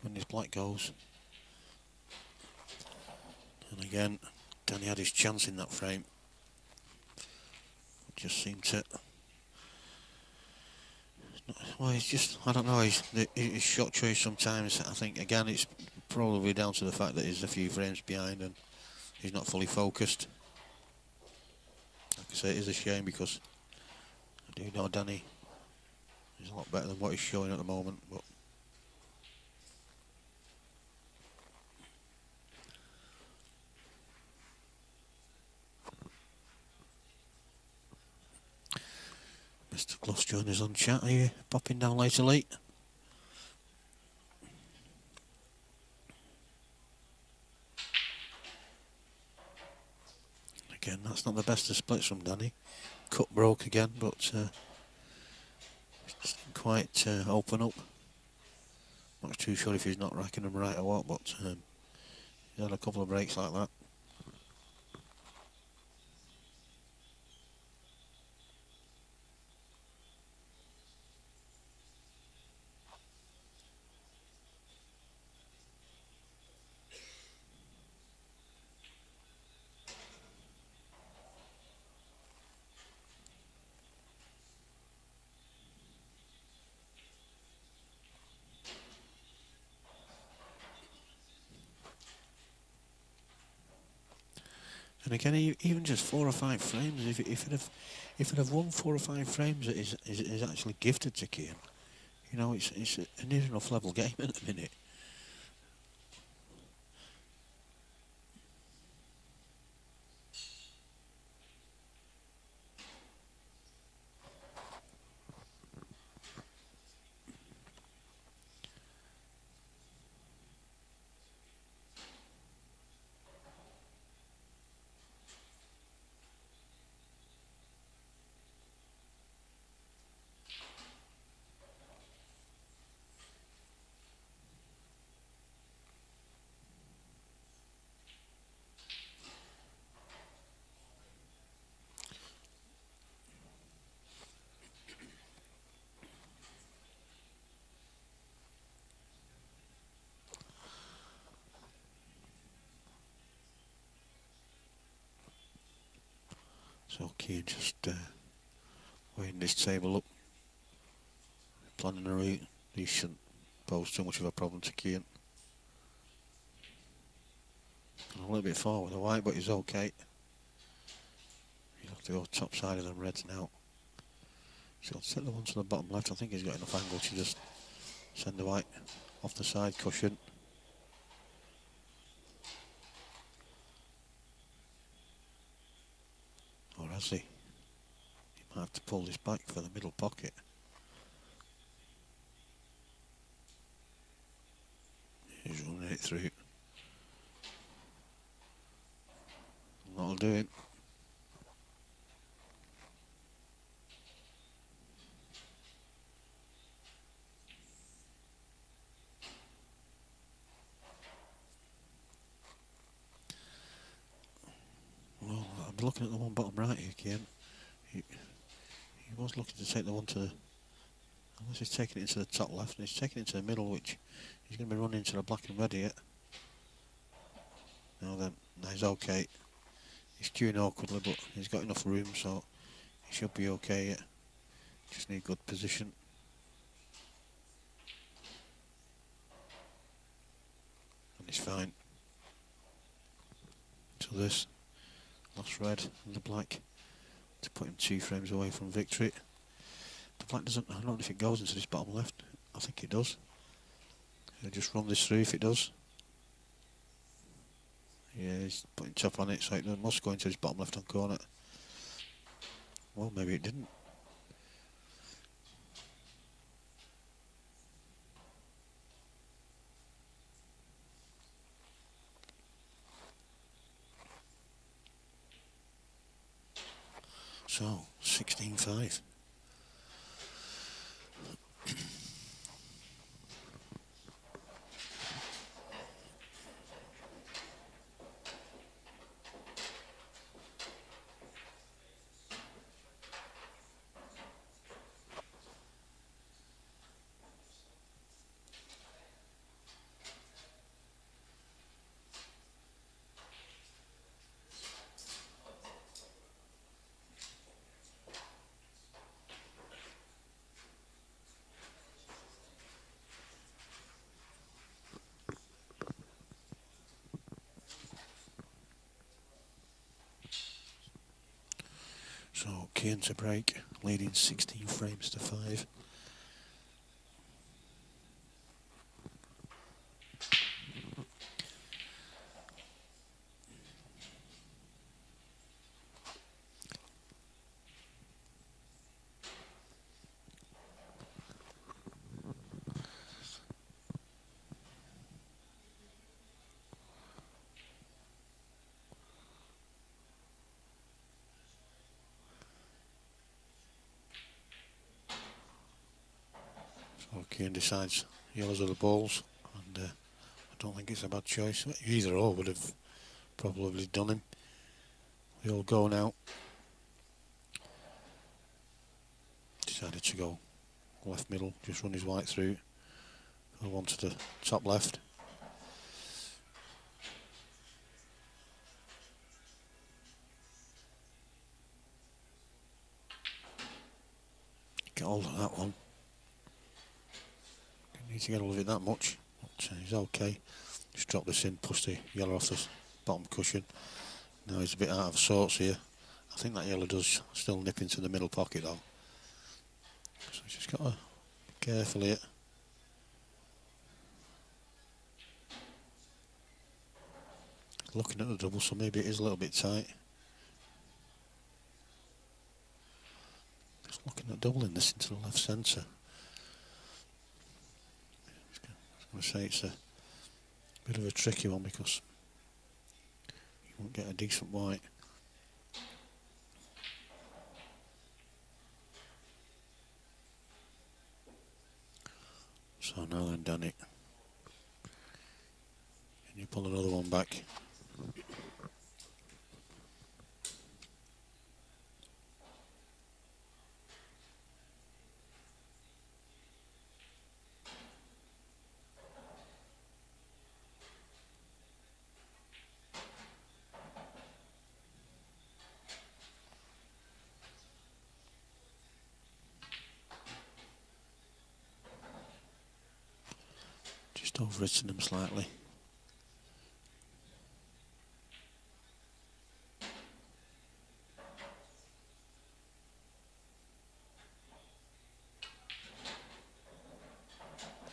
when this black goes. And again, Danny had his chance in that frame. Just seemed to... Well, he's just... I don't know, his shot choice sometimes, I think, again, it's probably down to the fact that he's a few frames behind and he's not fully focused. Like I say, it is a shame because I do know Danny is a lot better than what he's showing at the moment, but... Mr. Clough's joined us on chat. Are you popping down later late? Again, that's not the best of splits from Danny. Cut broke again, but didn't quite open up. Not too sure if he's not racking them right or what, but he had a couple of breaks like that. And again, even just 4 or 5 frames, if it have won 4 or 5 frames, it is actually gifted to Kian. You know, it's a near enough level game at the minute. So Kian just weighing this table up, planning a route. These shouldn't pose too much of a problem to Kian. A little bit forward with the white, but he's okay. He'll have to go top side of them reds now. So I'll set the one to the bottom left. I think he's got enough angle to just send the white off the side cushion. Or has he? He might have to pull this back for the middle pocket. He's running it through. That'll do it. Well, I'm looking at the one bottom right here, Kian. He was looking to take the one to the... Unless he's taking it into the top left, and he's taking it into the middle, which he's going to be running into the black and red here. Now then, he's okay. He's queuing awkwardly, but he's got enough room, so he should be okay. Yeah. Just need good position. And he's fine. So this, lost red and the black, to put him 2 frames away from victory. The black doesn't, I don't know if it goes into this bottom left. I think it does. I'll just run this through if it does. Yeah, he's putting top on it, so it must go into his bottom left hand corner. Well, maybe it didn't. So, 16-5. So, Kane to break, leading 16 frames to 5. So, Kane decides yellows are the balls, and I don't think it's a bad choice. Either or would have probably done him. They all go now. Decided to go left middle, just run his white through. Go on to the top left. Get hold of that one. Didn't need to get hold of it that much, but he's okay. Just drop this in, push the yellow off the bottom cushion. Now he's a bit out of sorts here. I think that yellow does still nip into the middle pocket though. So he's just got to be careful here. Looking at the double, so maybe it is a little bit tight. Just looking at doubling this into the left centre. I was going to say it's a bit of a tricky one because you won't get a decent white. So now then, Danny, can you pull another one back? Just overwritten them slightly.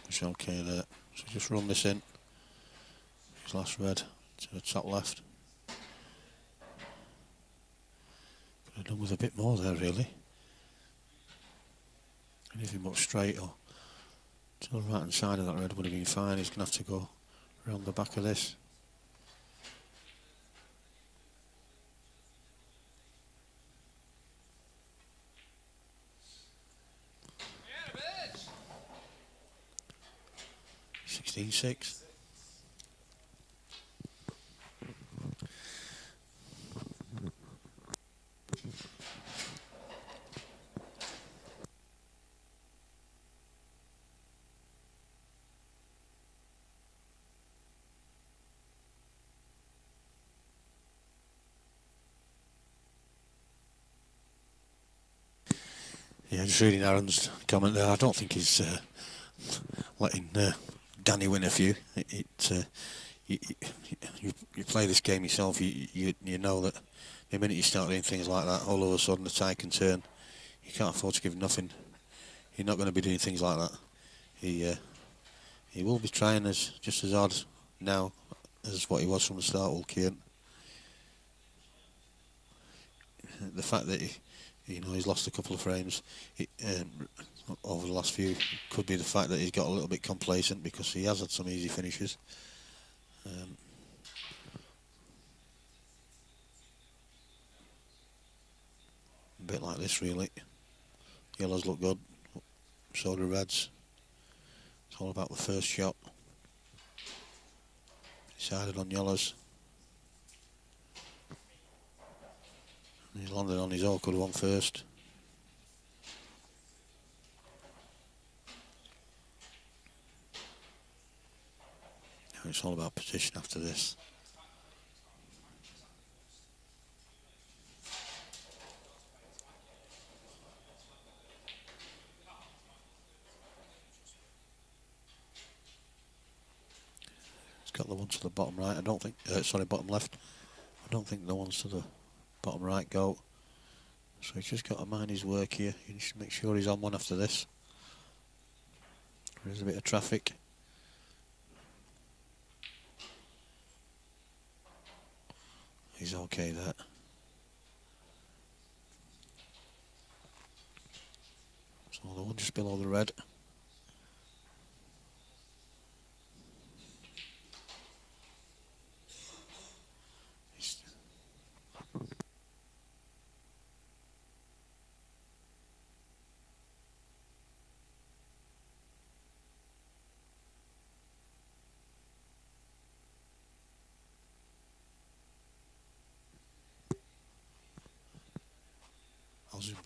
It's okay there. So just run this in. His last red to the top left. Could have done with a bit more there really. Anything but straight or to the right hand side of that red would have been fine. He's going to have to go around the back of this. Yeah, 16-6. Yeah, just reading Aaron's comment there. I don't think he's letting Danny win a few. You play this game yourself. You know that the minute you start doing things like that, all of a sudden the tide can turn. You can't afford to give nothing. You're not going to be doing things like that. He will be trying just as hard now as what he was from the start, Will Kieran. The fact that he's lost a couple of frames over the last few could be the fact that he's got a little bit complacent because he has had some easy finishes. A bit like this, really. Yellows look good, so do reds. It's all about the first shot. Decided on yellows. He landed on his awkward one first. Now it's all about position after this. It's got the one to the bottom right. I don't think, bottom left. I don't think the ones to the bottom right go. So he's just got to mind his work here. He needs to make sure he's on one after this. There's a bit of traffic. He's okay there. So the one just below the red. I'll zoom back.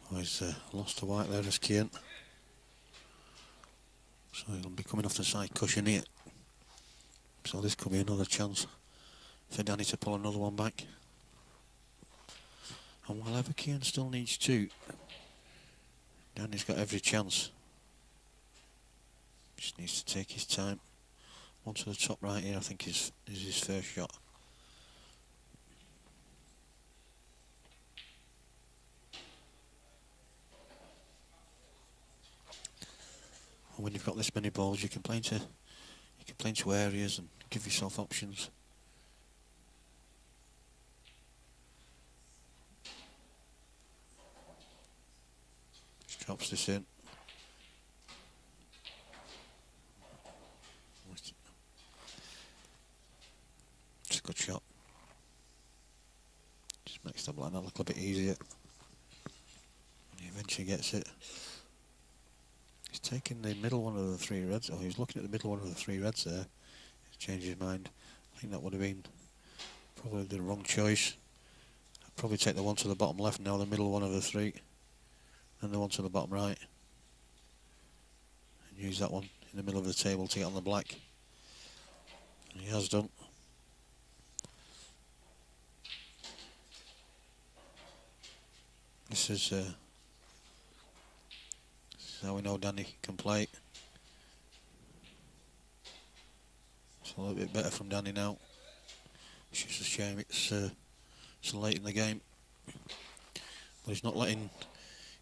Oh, he's lost to white there as Kieran. So he'll be coming off the side cushion here. So this could be another chance for Danny to pull another one back. And while ever Kieran still needs two, Danny's got every chance. Just needs to take his time. One to the top right here, I think is his first shot. And when you've got this many balls, you can play into areas and give yourself options. Just drops this in. It's a good shot. Just makes the blind a little bit easier. And he eventually gets it. He's taking the middle one of the three reds. Oh, he's looking at the middle one of the three reds there. He's changed his mind. I think that would have been probably the wrong choice. I'd probably take the one to the bottom left now, the middle one of the three. And the one to the bottom right. And use that one in the middle of the table to get on the black. And he has done. This is how we know Danny can play. It's a little bit better from Danny now. It's just a shame it's so late in the game. But he's not letting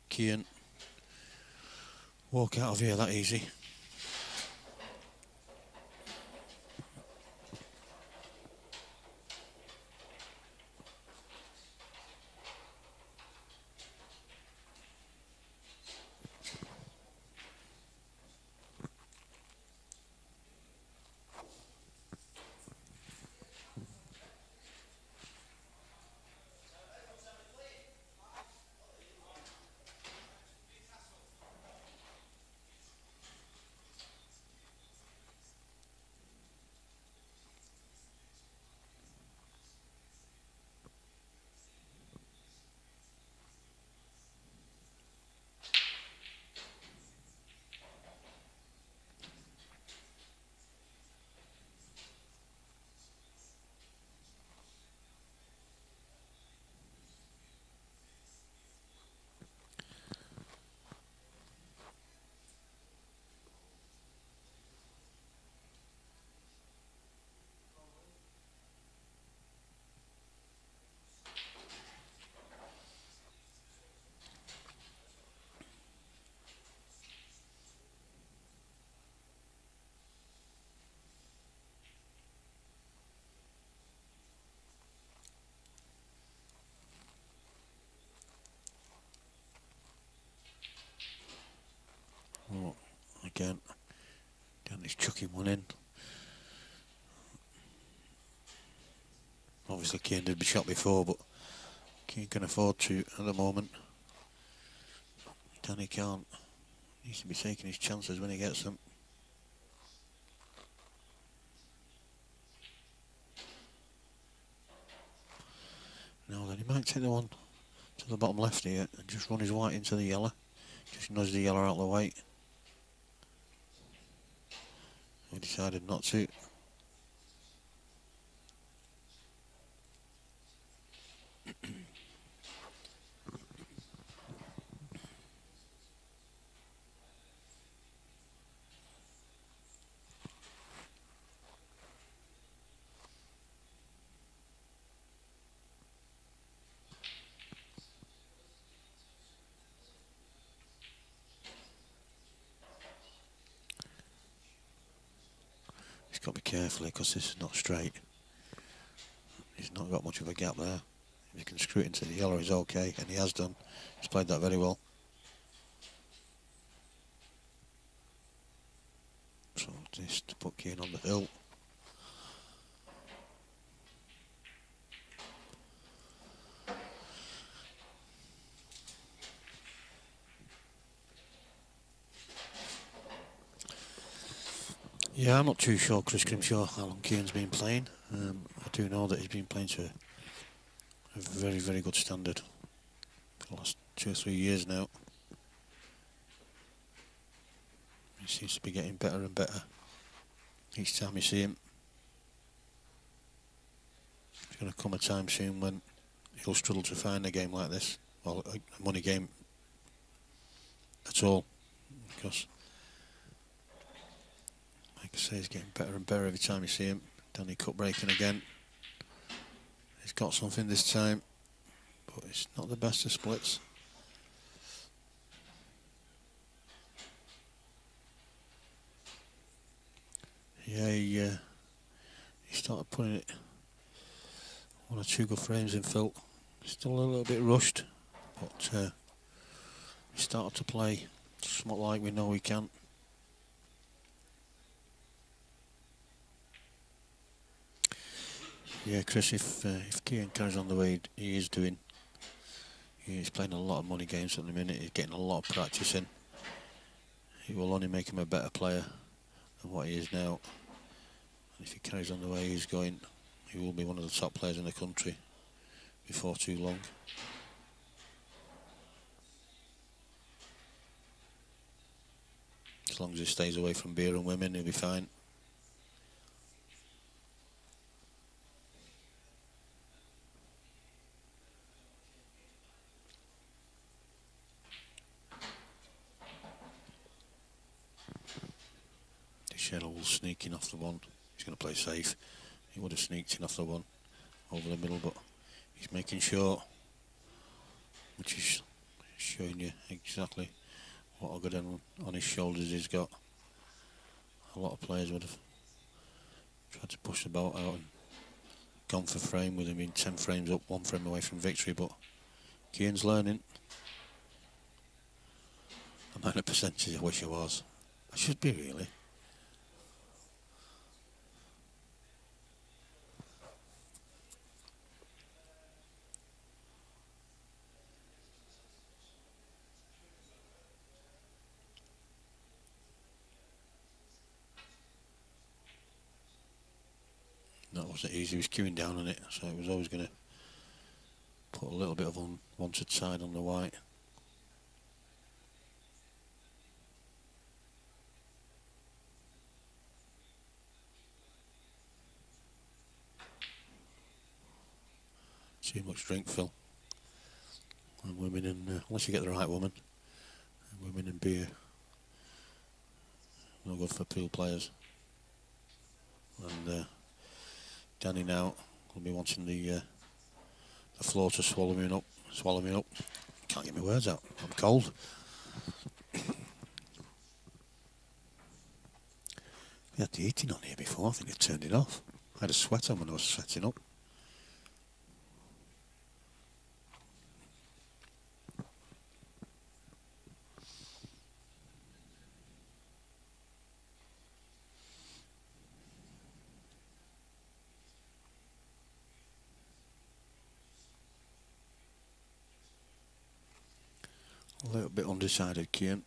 Kieran walk out of here that easy. Oh, again, Danny's chucking one in. Obviously Kane did be shot before, but Kane can afford to at the moment. Danny can't. He needs to be taking his chances when he gets them. Now then, he might take the one to the bottom left here and just run his white into the yellow. Just nudge the yellow out of the way. He decided not to. He's got to be careful because this is not straight. He's not got much of a gap there. If he can screw it into the yellow, he's okay, and he has done. He's played that very well. So just to put Kane on the hill. Yeah, I'm not too sure, Chris Grimshaw, how long Kane's been playing. I do know that he's been playing to a very, very good standard for the last 2 or 3 years now. He seems to be getting better and better each time you see him. There's going to come a time soon when he'll struggle to find a game like this, or a money game at all, because like I say, he's getting better and better every time you see him. Danny cut breaking again. He's got something this time, but it's not the best of splits. Yeah, he started putting it 1 or 2 good frames in, Phil. Still a little bit rushed, but he started to play somewhat like we know he can. Yeah, Chris, if Kane carries on the way he is doing, he's playing a lot of money games at the minute, he's getting a lot of practice in. It will only make him a better player than what he is now. And if he carries on the way he's going, he will be one of the top players in the country before too long. As long as he stays away from beer and women, he'll be fine. Cheryl sneaking off the one. He's going to play safe. He would have sneaked in off the one over the middle, but he's making sure, which is showing you exactly what Ogaden on his shoulders he's got. A lot of players would have tried to push the boat out and gone for frame with him being 10 frames up, 1 frame away from victory, but Kane's learning. Amount of percentage I wish I was. I should be, really. That wasn't easy, he was queuing down on it, so it was always going to put a little bit of unwanted side on the white. Too much drink, Phil. And women and, unless you get the right woman, and women and beer, no good for pool players. And Danny now will be wanting the floor to swallow me up. Can't get my words out. I'm cold. We had the heating on here before. I think they turned it off. I had a sweat on when I was setting up. A little bit undecided, Keane.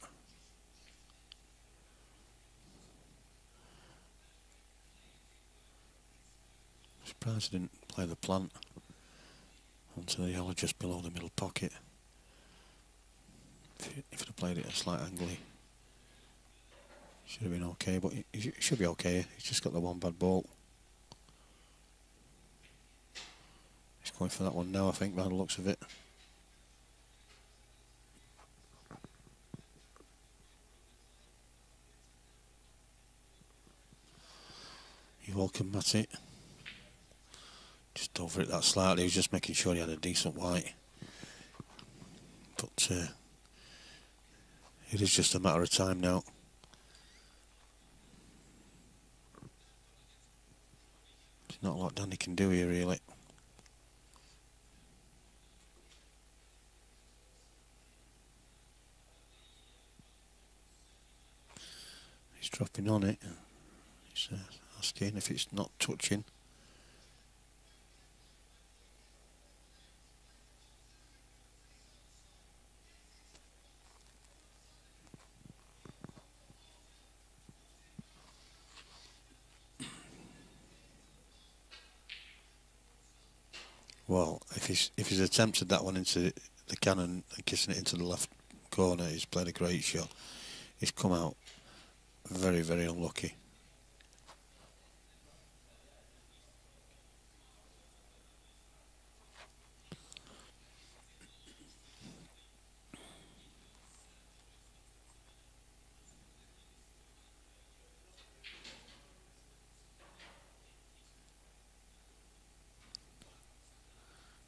Surprised he didn't play the plant onto the yellow just below the middle pocket. If he'd have played it at a slight angle, he should have been okay, but he should be okay. He's just got the one bad ball. He's going for that one now, I think, by the looks of it. You're welcome, Matty. Just over it that slightly. He was just making sure he had a decent white. But it is just a matter of time now. There's not a lot Danny can do here, really. He's dropping on it. He's asking if it's not touching. Well, if he's attempted that one into the cannon and kissing it into the left corner, he's played a great shot. He's come out very, very unlucky.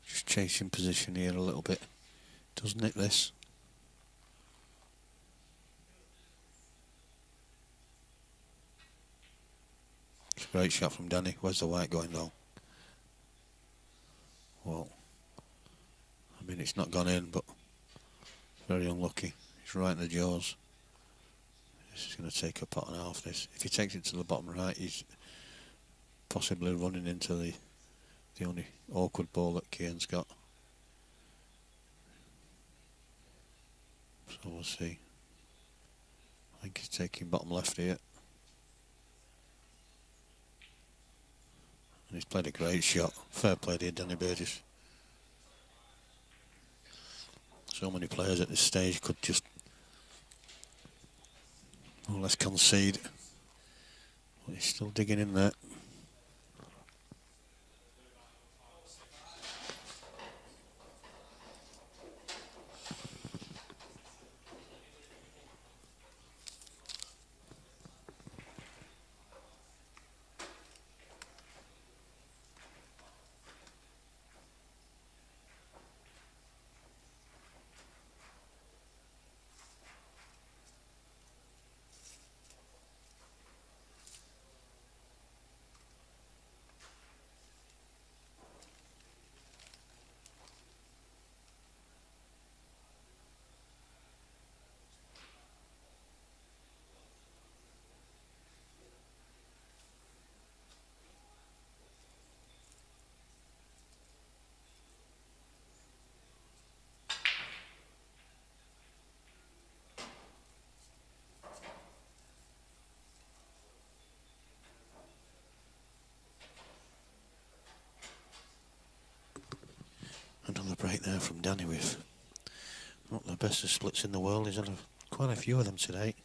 Just chasing position here a little bit. Doesn't it, this? It's a great shot from Danny. Where's the white going though? Well, I mean, it's not gone in, but very unlucky. He's right in the jaws. This is going to take a pot and a half, this. If he takes it to the bottom right, he's possibly running into the only awkward ball that Keane's got. So we'll see. I think he's taking bottom left here. And he's played a great shot. Fair play here, Danny Burgess. So many players at this stage could just more or less concede. But he's still digging in there. Another break there from Danny with not the best of splits in the world. He's had quite a few of them today.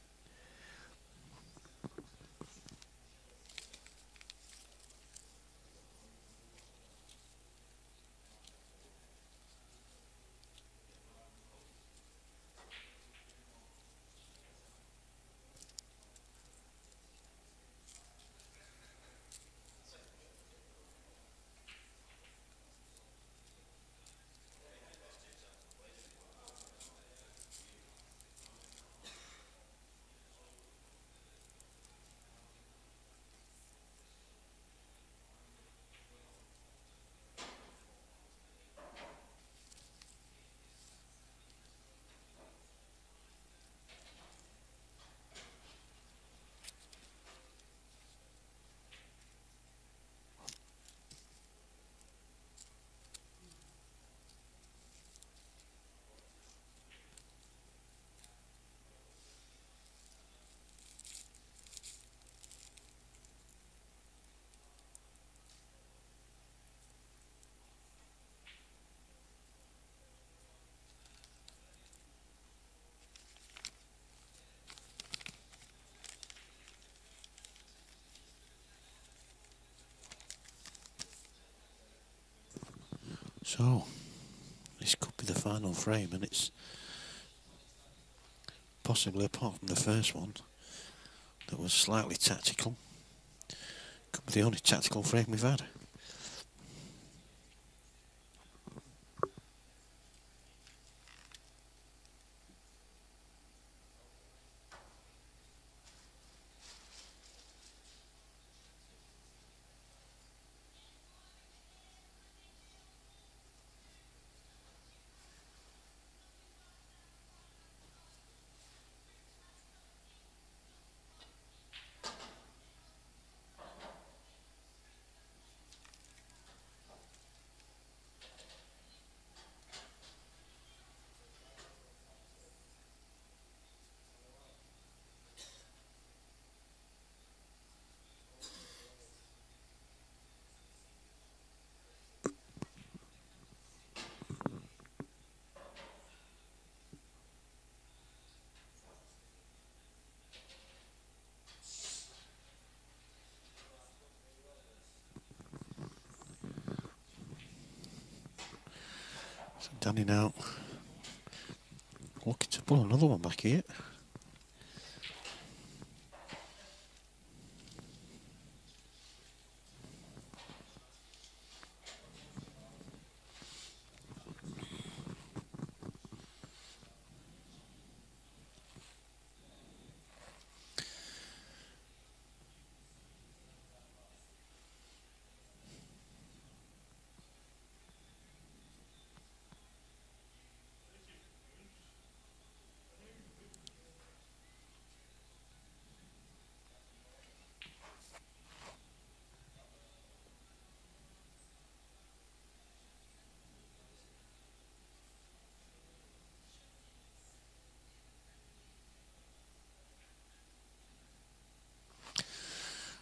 So, this could be the final frame, and it's possibly, apart from the first one, that was slightly tactical, could be the only tactical frame we've had. So Danny now looking to pull another one back here.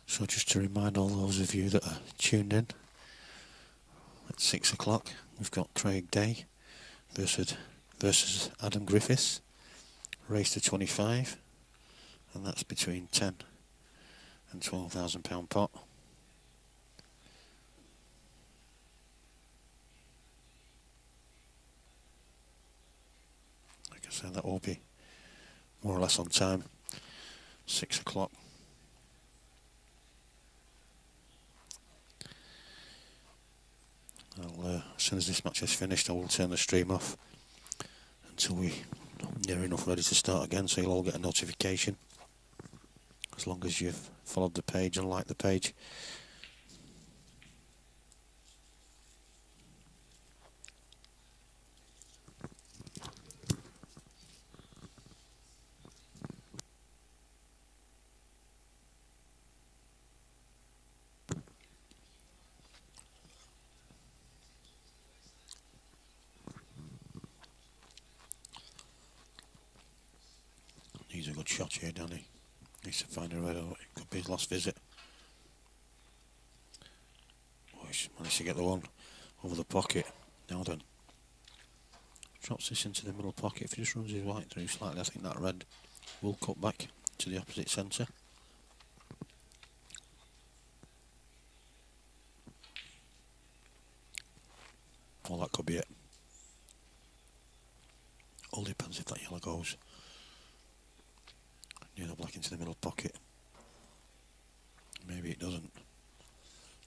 So just to remind all those of you that are tuned in, at 6 o'clock we've got Craig Day versus Adam Griffiths, race to 25, and that's between 10 and £12,000 pot. Like I said, that will be more or less on time, 6 o'clock. As soon as this match is finished, I will turn the stream off until we're near enough ready to start again, so you'll all get a notification as long as you've followed the page and liked the page. He's a good shot here, Danny. Needs to find a red. It could be his last visit. Oh, he's managed to get the one over the pocket. Now then. Drops this into the middle pocket. If he just runs his white through slightly, I think that red will cut back to the opposite centre. Well, that could be it. All depends if that yellow goes near the black into the middle pocket. Maybe it doesn't.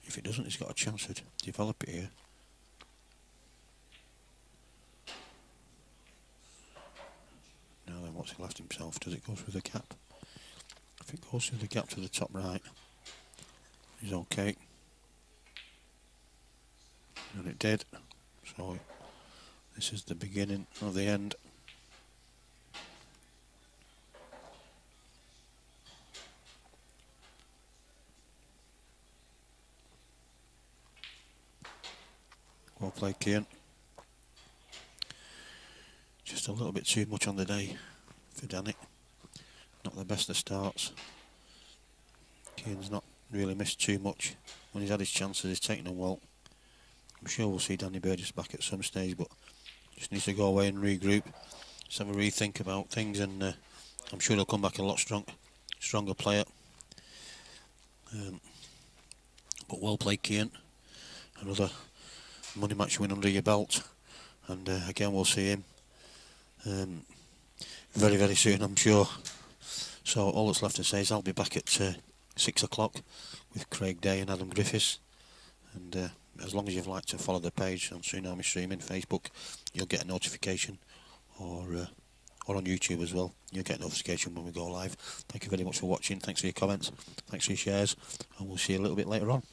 If it doesn't, he's got a chance to develop it here. Now then, what's he left himself? Does it go through the gap? If it goes through the gap to the top right, he's okay. And it did. So this is the beginning of the end. Well played, Kian. Just a little bit too much on the day for Danny. Not the best of starts. Kian's not really missed too much. When he's had his chances, he's taken them well. I'm sure we'll see Danny Burgess back at some stage, but just needs to go away and regroup, just have a rethink about things, and I'm sure he'll come back a lot stronger player. But well played, Kian. Another money match win under your belt, and again we'll see him very, very soon, I'm sure. So all that's left to say is I'll be back at 6 o'clock with Craig Day and Adam Griffiths, and as long as you'd like to follow the page on Tsunami Streaming Facebook, you'll get a notification, or on YouTube as well, you'll get a notification when we go live. Thank you very much for watching, thanks for your comments, thanks for your shares, and we'll see you a little bit later on.